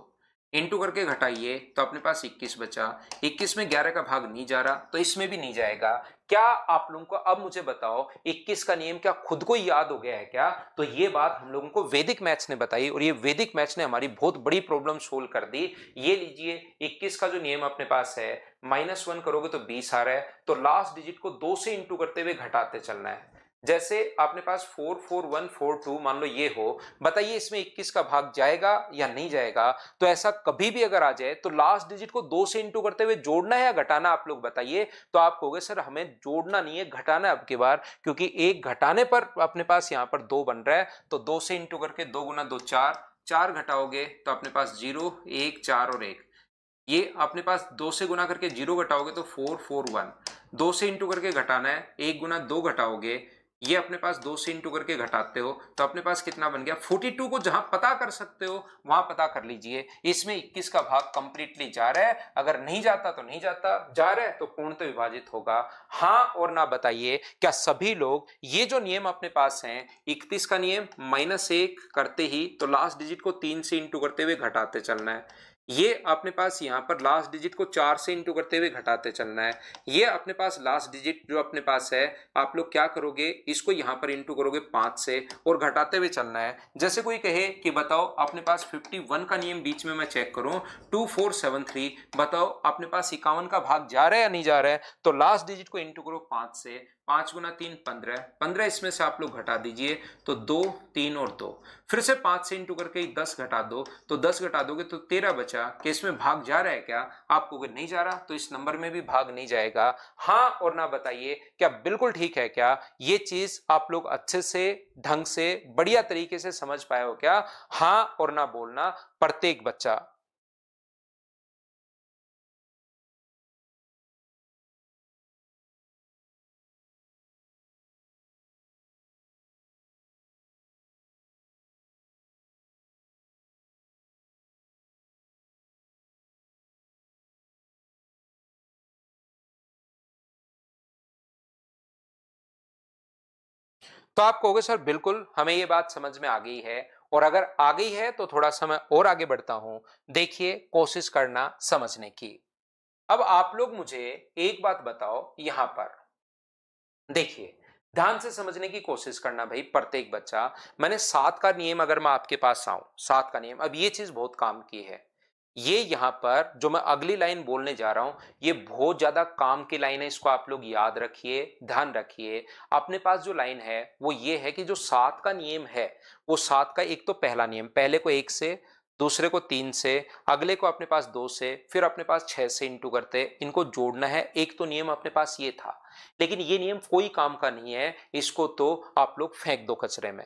Speaker 1: इंटू करके घटाइए तो अपने पास 21 बचा। 21 में 11 का भाग नहीं जा रहा तो इसमें भी नहीं जाएगा। क्या आप लोगों को अब मुझे बताओ 21 का नियम क्या खुद को याद हो गया है क्या? तो ये बात हम लोगों को वैदिक मैथ्स ने बताई और ये वैदिक मैथ्स ने हमारी बहुत बड़ी प्रॉब्लम सोल्व कर दी। ये लीजिए 21 का जो नियम अपने पास है, -1 करोगे तो 20 आ रहा है, तो लास्ट डिजिट को 2 से इंटू करते हुए घटाते चलना है। जैसे आपने पास 44142 मान लो ये हो, बताइए इसमें 21 का भाग जाएगा या नहीं जाएगा? तो ऐसा कभी भी अगर आ जाए तो लास्ट डिजिट को 2 से इंटू करते हुए जोड़ना है या घटाना, आप लोग बताइए। तो आप कहोगे सर हमें जोड़ना नहीं है घटाना है अब की बार, क्योंकि एक घटाने पर अपने पास यहां पर 2 बन रहा है, तो 2 से इंटू करके 2 गुना 2 4, 4 घटाओगे तो अपने पास 0 1 4 और 1। ये अपने पास 2 से गुना करके 0 घटाओगे तो 441। 2 से इंटू करके घटाना है, 1 गुना 2 घटाओगे, ये अपने पास 2 से इंटू करके घटाते हो तो अपने पास कितना बन गया 42। को जहां पता कर सकते हो वहां पता कर लीजिए। इसमें 21 का भाग कंप्लीटली जा रहा है, अगर नहीं जाता तो नहीं जाता, जा रहा है तो पूर्णतः विभाजित होगा। हाँ और ना बताइए क्या सभी लोग ये जो नियम अपने पास हैं, 31 का नियम -1 करते ही तो लास्ट डिजिट को 3 से इंटू करते हुए घटाते चलना है। ये अपने पास यहां पर लास्ट डिजिट को 4 से इंटू करते हुए घटाते चलना है। ये अपने पास लास्ट डिजिट जो अपने पास है, आप लोग क्या करोगे, इसको यहां पर इंटू करोगे 5 से और घटाते हुए चलना है। जैसे कोई कहे कि बताओ अपने पास 51 का नियम बीच में मैं चेक करूं, 2473, बताओ अपने पास 51 का भाग जा रहा है या नहीं जा रहा है? तो लास्ट डिजिट को इंटू करो 5 से, 5 गुना 3 15, 15 इसमें से आप लोग घटा दीजिए तो 2 3 और 2, फिर से 5 से इंटू करके 10 घटा दो, तो 10 घटा दोगे तो 13 बचा। कि इसमें भाग जा रहा है क्या? आपको अगर नहीं जा रहा तो इस नंबर में भी भाग नहीं जाएगा। हाँ और ना बताइए क्या बिल्कुल ठीक है क्या? ये चीज आप लोग अच्छे से ढंग से बढ़िया तरीके से समझ पाए हो क्या? हाँ और ना बोलना प्रत्येक बच्चा। तो आप कहोगे सर बिल्कुल हमें ये बात समझ में आ गई है, और अगर आ गई है तो थोड़ा सा मैं और आगे बढ़ता हूं। देखिए कोशिश करना समझने की। अब आप लोग मुझे एक बात बताओ, यहां पर देखिए ध्यान से समझने की कोशिश करना भाई प्रत्येक बच्चा। मैंने 7 का नियम अगर मैं आपके पास आऊं, 7 का नियम, अब ये चीज बहुत काम की है। ये यहाँ पर जो मैं अगली लाइन बोलने जा रहा हूं, ये बहुत ज्यादा काम की लाइन है, इसको आप लोग याद रखिए, ध्यान रखिए। अपने पास जो लाइन है वो ये है कि जो 7 का नियम है, वो 7 का एक तो पहला नियम, पहले को 1 से, दूसरे को 3 से, अगले को अपने पास 2 से, फिर अपने पास 6 से इंटू करते, इनको जोड़ना है। एक तो नियम अपने पास ये था, लेकिन ये नियम कोई काम का नहीं है, इसको तो आप लोग फेंक दो कचरे में।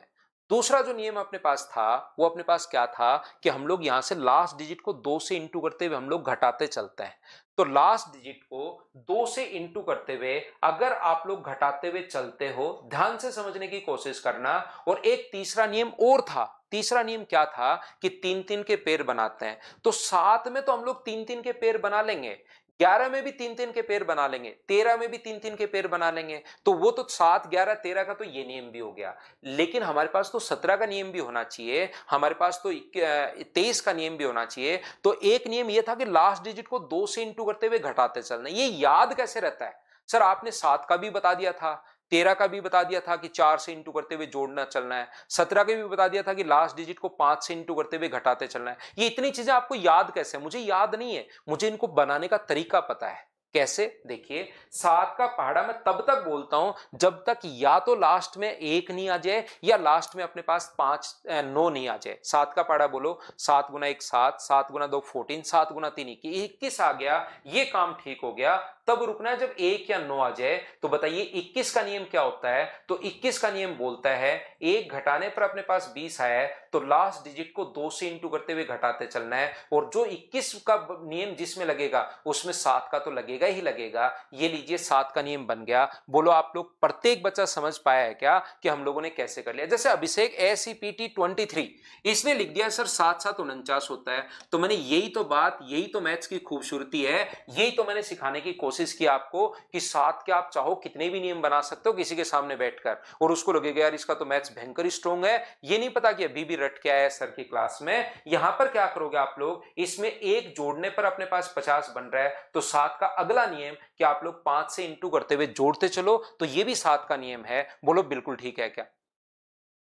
Speaker 1: दूसरा जो नियम अपने पास था, वो अपने पास क्या था कि हम लोग यहां से लास्ट डिजिट को 2 से इंटू करते हुए हम लोग घटाते चलते हैं। तो लास्ट डिजिट को 2 से इंटू करते हुए अगर आप लोग घटाते हुए चलते हो, ध्यान से समझने की कोशिश करना। और एक तीसरा नियम और था, तीसरा नियम क्या था कि 3-3 के पेड़ बनाते हैं। तो 7 में तो हम लोग 3-3 के पेड़ बना लेंगे, 11 में भी 3-3 के पेड़ बना लेंगे, 13 में भी 3-3 के पेड़ बना लेंगे। तो वो तो 7, 11, 13 का तो ये नियम भी हो गया। लेकिन हमारे पास तो 17 का नियम भी होना चाहिए, हमारे पास तो 23 का नियम भी होना चाहिए। तो एक नियम ये था कि लास्ट डिजिट को 2 से इंटू करते हुए घटाते चलना। ये याद कैसे रहता है सर? आपने 7 का भी बता दिया था, 13 का भी बता दिया था कि 4 से इंटू करते हुए जोड़ना चलना है, 17 का भी बता दिया था कि लास्ट डिजिट को 5 से इंटू करते हुए घटाते चलना है। ये इतनी चीजें आपको याद कैसे? मुझे याद नहीं है, मुझे इनको बनाने का तरीका पता है। कैसे? देखिए, 7 का पहाड़ा मैं तब तक बोलता हूं जब तक या तो लास्ट में 1 नहीं आ जाए या लास्ट में अपने पास 9 नहीं आ जाए। 7 का पहाड़ा बोलो, 7 गुना 1 7, 7 गुना 2 14, 7 गुना 3 21 आ गया, ये काम ठीक हो गया। तब रुकना है जब 1 या 9 आ जाए। तो बताइए 21 का नियम क्या होता है? तो 21 का नियम बोलता है 1 घटाने पर अपने पास 20 आया है, तो लास्ट डिजिट को 2 से इंटू करते हुए घटाते चलना है। और जो 21 का नियम जिसमें लगेगा उसमें 7 का तो लगेगा ही लगेगा। ये लीजिए 7 का नियम बन गया। बोलो आप लोग प्रत्येक बच्चा समझ पाया है क्या कि हम लोगों ने कैसे कर लिया? जैसे अभिषेक SCPT 23 इसने लिख दिया सर 7-7 49 होता है। तो मैंने यही तो बात, यही तो मैथ्स की खूबसूरती है, यही तो मैंने सिखाने की कोशिश की आपको कि 7 के आप चाहो कितने भी नियम बना सकते हो किसी के सामने बैठकर, और उसको लगेगा यार इसका तो मैथ्स भयंकर स्ट्रॉन्ग है। ये नहीं पता कि अभी भी रट के आया सर की क्लास में। यहां पर क्या करोगे आप लोग, इसमें एक जोड़ने पर अपने पास 50 बन रहा है। तो 7 का अगला नियम कि आप लोग 5 से इंटू करते हुए जोड़ते चलो, तो ये भी 7 का नियम है। बोलो बिल्कुल ठीक है क्या?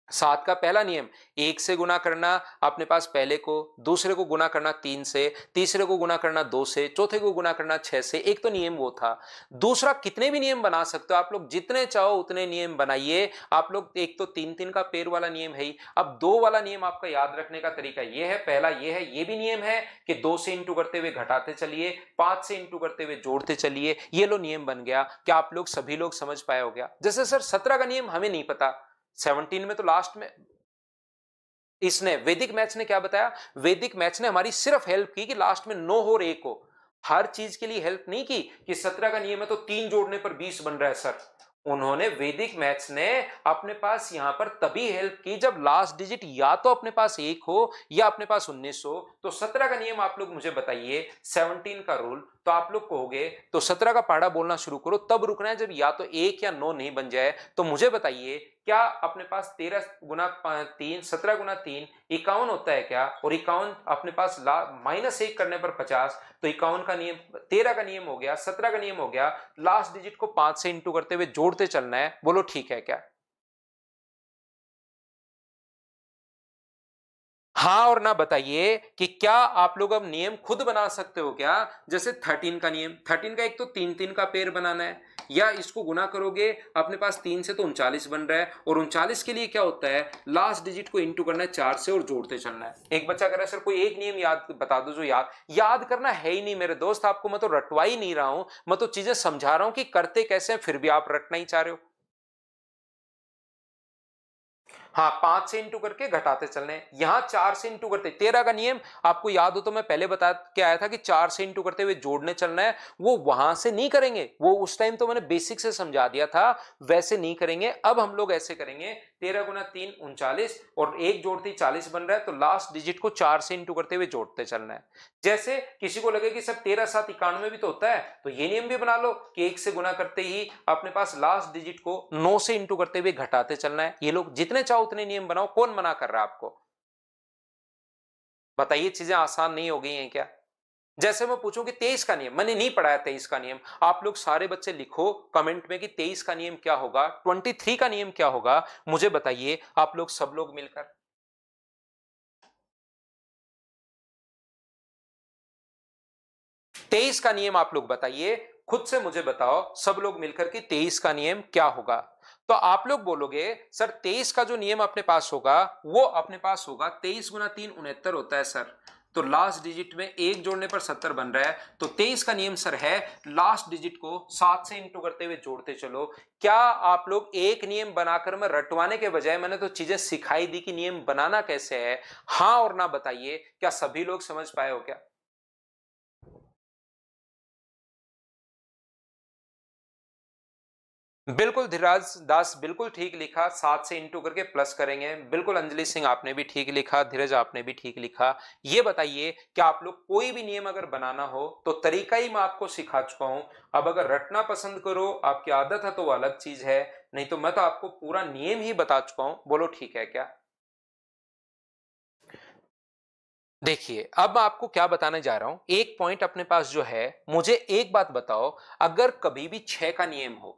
Speaker 1: 7 का पहला नियम 1 से गुना करना अपने पास पहले को, दूसरे को गुना करना 3 से, तीसरे को गुना करना 2 से, चौथे को गुना करना 6 से। एक तो नियम वो था। दूसरा कितने भी नियम बना सकते हो आप लोग, जितने चाहो उतने नियम बनाइए आप लोग। एक तो 3-3 का पेड़ वाला नियम है ही। अब 2 वाला नियम आपका याद रखने का तरीका ये है, पहला ये है, ये भी नियम है कि 2 से इंटू करते हुए घटाते चलिए, 5 से इंटू करते हुए जोड़ते चलिए। ये लो नियम बन गया। क्या आप लोग सभी लोग समझ पाए हो गया? जैसे सर 17 का नियम हमें नहीं पता, 17 में तो लास्ट में इसने वैदिक मैथ्स ने क्या बताया? वैदिक मैथ्स ने हमारी सिर्फ हेल्प की कि लास्ट में 9 हो और 1 हो। हर चीज के लिए हेल्प नहीं की कि 17 का नियम है तो 3 जोड़ने पर 20 बन रहा है सर। उन्होंने वैदिक मैथ्स ने अपने पास यहां पर तभी हेल्प की जब लास्ट डिजिट या तो अपने पास 1 हो या अपने पास 19 हो। तो 17 का नियम आप लोग मुझे बताइए, 17 का रूल। तो आप लोग कहोगे तो 17 का पहाड़ा बोलना शुरू करो, तब रुकना है जब या तो 1 या 9 नहीं बन जाए। तो मुझे बताइए क्या अपने पास 13 गुना 3, 17 गुना 3 51 होता है क्या? और 51 अपने पास -1 करने पर 50। तो 51 का नियम 13 का नियम हो गया, 17 का नियम हो गया, लास्ट डिजिट को 5 से इंटू करते हुए जोड़ते चलना है। बोलो ठीक है क्या? हाँ और ना बताइए कि क्या आप लोग अब नियम खुद बना सकते हो क्या? जैसे 13 का नियम, 13 का एक तो 3-3 का पेड़ बनाना है, या इसको गुना करोगे अपने पास 3 से तो 39 बन रहा है। और 39 के लिए क्या होता है, लास्ट डिजिट को इंटू करना है 4 से और जोड़ते चलना है। एक बच्चा कह रहा है सर कोई एक नियम याद बता दो जो याद याद करना है ही नहीं मेरे दोस्त। आपको मैं तो रटवा ही नहीं रहा हूं, मैं तो चीजें समझा रहा हूं कि करते कैसे हैं, फिर भी आप रटना ही चाह रहे हो। हाँ, 5 से इंटू करके घटाते चलने, यहां 4 से इंटू करते। 13 का नियम आपको याद हो तो मैं पहले बता के आया था कि 4 से इंटू करते हुए जोड़ने चलना है। वो वहां से नहीं करेंगे, वो उस टाइम तो मैंने बेसिक से समझा दिया था, वैसे नहीं करेंगे। अब हम लोग ऐसे करेंगे, 13 गुना 3 39 और एक जोड़ते 40 बन रहा है। तो लास्ट डिजिट को 4 से इंटू करते हुए जोड़ते चलना है। जैसे किसी को लगे कि सब 13 7 91 भी तो होता है, तो ये नियम भी बना लो कि 1 से गुना करते ही अपने पास लास्ट डिजिट को 9 से इंटू करते हुए घटाते चलना है। ये लोग जितने चाहो उतने नियम बनाओ, कौन मना कर रहा है आपको? बताइए, चीजें आसान नहीं हो गई हैं क्या? जैसे मैं पूछूं कि 23 का नियम, मैंने नहीं पढ़ाया 23 का नियम, आप लोग सारे बच्चे लिखो कमेंट में कि 23 का नियम क्या होगा, 23 का नियम क्या होगा, मुझे बताइए आप लोग सब लोग मिलकर। 23 का नियम आप लोग बताइए, खुद से मुझे बताओ सब लोग मिलकर के 23 का नियम क्या होगा। तो आप लोग बोलोगे सर 23 का जो नियम अपने पास होगा वो अपने पास होगा 23 गुना 3 69 होता है सर। तो लास्ट डिजिट में एक जोड़ने पर 70 बन रहा है। तो 23 का नियम सर है लास्ट डिजिट को 7 से इंटू करते हुए जोड़ते चलो। क्या आप लोग एक नियम बनाकर मैं रटवाने के बजाय मैंने तो चीजें सिखाई दी कि नियम बनाना कैसे है, हाँ और ना बताइए, क्या सभी लोग समझ पाए हो क्या? बिल्कुल धीराज दास बिल्कुल ठीक लिखा, 7 से इंटू करके प्लस करेंगे। बिल्कुल अंजलि सिंह आपने भी ठीक लिखा, धीरज आपने भी ठीक लिखा। ये बताइए कि आप लोग कोई भी नियम अगर बनाना हो तो तरीका ही मैं आपको सिखा चुका हूं। अब अगर रटना पसंद करो, आपकी आदत है तो वो अलग चीज है, नहीं तो मैं तो आपको पूरा नियम ही बता चुका हूं। बोलो ठीक है क्या? देखिए अब मैं आपको क्या बताने जा रहा हूं, एक पॉइंट अपने पास जो है, मुझे एक बात बताओ, अगर कभी भी 6 का नियम हो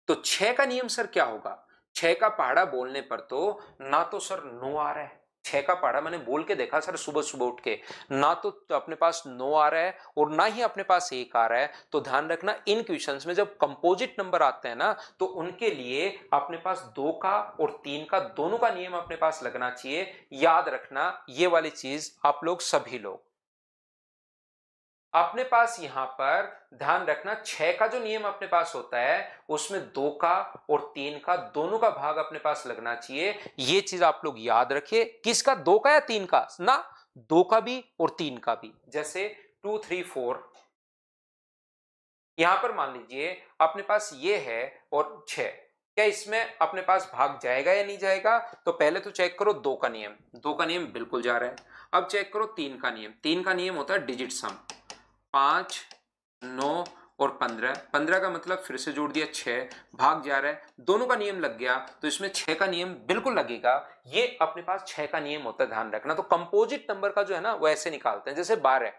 Speaker 1: तो 6 का नियम सर क्या होगा? 6 का पहाड़ा बोलने पर तो ना तो सर नो आ रहा है, 6 का पहाड़ा मैंने बोल के देखा सर सुबह सुबह उठ के, ना तो अपने पास नो आ रहा है और ना ही अपने पास एक आ रहा है। तो ध्यान रखना इन क्वेश्चंस में जब कंपोजिट नंबर आते हैं ना तो उनके लिए अपने पास 2 का और 3 का दोनों का नियम अपने पास लगना चाहिए। याद रखना ये वाली चीज आप लोग सभी लोग अपने पास यहां पर ध्यान रखना, 6 का जो नियम अपने पास होता है उसमें 2 का और 3 का दोनों का भाग अपने पास लगना चाहिए। ये चीज आप लोग याद रखिए। किसका? 2 का या 3 का ना, 2 का भी और 3 का भी। जैसे 2 3 4 यहां पर मान लीजिए अपने पास ये है और 6, क्या इसमें अपने पास भाग जाएगा या नहीं जाएगा? तो पहले तो चेक करो 2 का नियम, 2 का नियम बिल्कुल जा रहा है। अब चेक करो 3 का नियम, 3 का नियम होता है डिजिट सम, 5 9 और 15, 15 का मतलब फिर से जोड़ दिया 6, भाग जा रहा है, दोनों का नियम लग गया तो इसमें 6 का नियम बिल्कुल लगेगा। ये अपने पास 6 का नियम होता है, ध्यान रखना। तो कंपोजिट नंबर का जो है ना वो ऐसे निकालते हैं जैसे 12।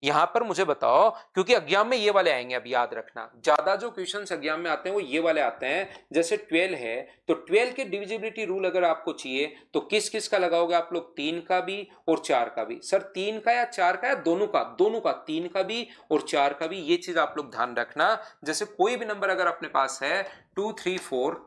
Speaker 1: यहां पर मुझे बताओ, क्योंकि एग्जाम में ये वाले आएंगे, अब याद रखना ज्यादा जो क्वेश्चंस एग्जाम में आते हैं वो ये वाले आते हैं। जैसे 12 है तो 12 के डिविजिबिलिटी रूल अगर आपको चाहिए तो किस किस का लगाओगे आप लोग? 3 का भी और 4 का भी। सर 3 का या 4 का या दोनों का? दोनों का, 3 का भी और 4 का भी। ये चीज आप लोग ध्यान रखना। जैसे कोई भी नंबर अगर अपने पास है 2 3 4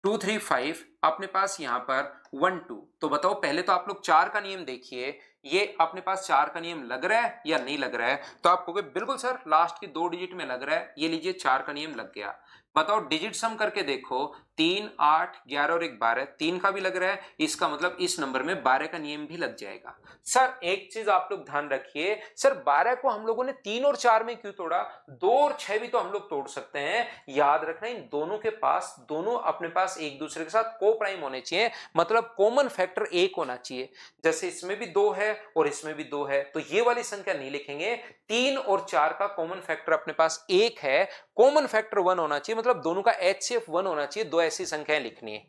Speaker 1: 2 3 5, अपने पास यहां पर 1 2, तो बताओ पहले तो आप लोग 4 का नियम देखिए, ये अपने पास 4 का नियम लग रहा है या नहीं लग रहा है? तो आप कहोगे बिल्कुल सर लास्ट की 2 डिजिट में लग रहा है। ये लीजिए 4 का नियम लग गया। बताओ डिजिट सम करके देखो, 3 8 11 और 1 12, 3 का भी लग रहा है, इसका मतलब इस नंबर में 12 का नियम भी लग जाएगा। सर एक चीज आप लोग ध्यान रखिए, सर 12 को हम लोगों ने 3 और 4 में क्यों तोड़ा? 2 और 6 भी तो हम लोग तोड़ सकते हैं। याद रखना इन दोनों के पास, दोनों अपने पास एक दूसरे के साथ को प्राइम होने चाहिए, मतलब कॉमन फैक्टर 1 होना चाहिए। जैसे इसमें भी 2 है और इसमें भी 2 है तो ये वाली संख्या नहीं लिखेंगे। 3 और 4 का कॉमन फैक्टर अपने पास 1 है, कॉमन फैक्टर 1 होना चाहिए, मतलब दोनों का एचसीएफ 1 होना चाहिए। दो ऐसी संख्याएं लिखनी है।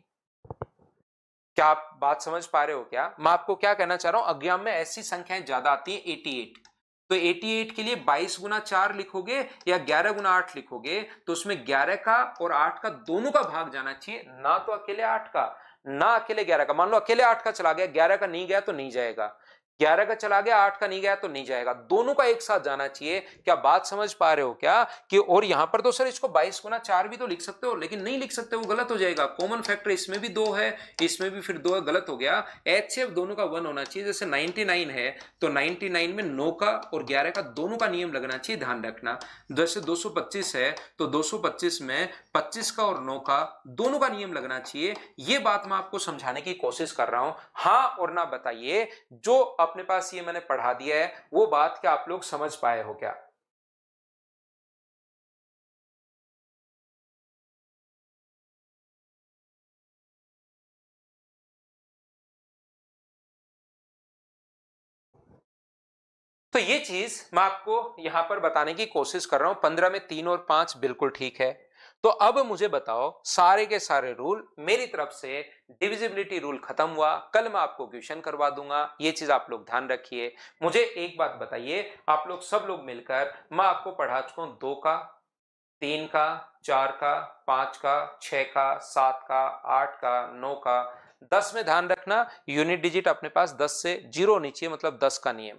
Speaker 1: क्या आप बात समझ पा रहे हो क्या? मैं आपको क्या कहना चाह रहा हूं, एग्जाम में ऐसी संख्याएं ज्यादा आती है 88। तो 88 के लिए 22 गुना 4 लिखोगे या 11 गुना 8 लिखोगे तो उसमें 11 का और 8 का दोनों का भाग जाना चाहिए, ना तो अकेले 8 का ना अकेले 11 का। मान लो अकेले 8 का चला गया, 11 का नहीं गया तो नहीं जाएगा, 11 का चला गया 8 का नहीं गया तो नहीं जाएगा, दोनों का एक साथ जाना चाहिए। क्या बात समझ पा रहे हो क्या? कि और यहां पर तो सर इसको 22 गुना 4 भी तो लिख सकते हो, लेकिन नहीं लिख सकते, वो गलत हो जाएगा। कॉमन फैक्टर इसमें भी 2 है, इसमें भी फिर 2 है, गलत हो गया। एचसीएफ दोनों का 1 होना चाहिए। जैसे 99 है तो 99 में 9 का और 11 का दोनों का नियम लगना चाहिए, ध्यान रखना। जैसे 225 है तो 225 में 25 का और 9 का दोनों का नियम लगना चाहिए। ये बात मैं आपको समझाने की कोशिश कर रहा हूं, हाँ और ना बताइए। जो अपने पास ये मैंने पढ़ा दिया है वो बात क्या आप लोग समझ पाए हो क्या? तो ये चीज मैं आपको यहां पर बताने की कोशिश कर रहा हूं। 15 में 3 और 5 बिल्कुल ठीक है। तो अब मुझे बताओ, सारे के सारे रूल मेरी तरफ से, डिविजिबिलिटी रूल खत्म हुआ, कल मैं आपको क्वेश्चन करवा दूंगा। ये चीज आप लोग ध्यान रखिए। मुझे एक बात बताइए, आप लोग सब लोग मिलकर, मैं आपको पढ़ा चुका हूं 2 का, 3 का, 4 का, 5 का, 6 का, 7 का, 8 का, 9 का, 10 में ध्यान रखना यूनिट डिजिट अपने पास 10 से जीरो होनी चाहिए, मतलब 10 का नियम।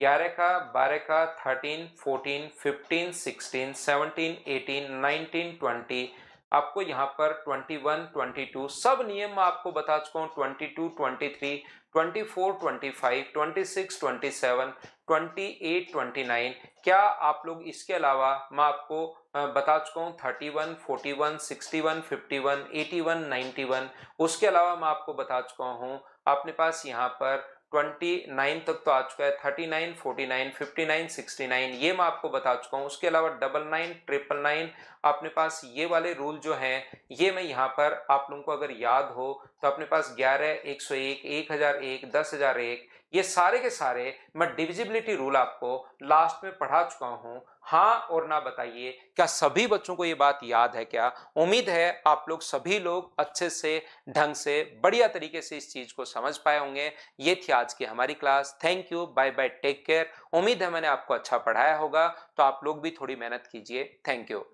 Speaker 1: 11 का, 12 का, 13, 14, 15, 16, 17, 18, 19, 20, आपको यहाँ पर 21, 22 सब नियम मैं आपको बता चुका हूँ। 22, 23, 24, 25, 26, 27, 28, 29। क्या आप लोग इसके अलावा मैं आपको बता चुका हूँ 31, 41, 61, 51, 81, 91। उसके अलावा मैं आपको बता चुका हूँ अपने पास यहाँ पर 29 तक तो आ चुका है, 39, 49, 59, 69 ये मैं आपको बता चुका हूँ। उसके अलावा 99, 999 अपने पास ये वाले रूल जो हैं ये मैं यहाँ पर आप लोगों को अगर याद हो तो अपने पास 11, 101, 1001, 10001 ये सारे के सारे मैं डिविजिबिलिटी रूल आपको लास्ट में पढ़ा चुका हूं। हाँ और ना बताइए, क्या सभी बच्चों को ये बात याद है क्या? उम्मीद है आप लोग सभी लोग अच्छे से ढंग से बढ़िया तरीके से इस चीज को समझ पाए होंगे। ये थी आज की हमारी class. Thank you, bye bye, take care. उम्मीद है मैंने आपको अच्छा पढ़ाया होगा, तो आप लोग भी थोड़ी मेहनत कीजिए। Thank you.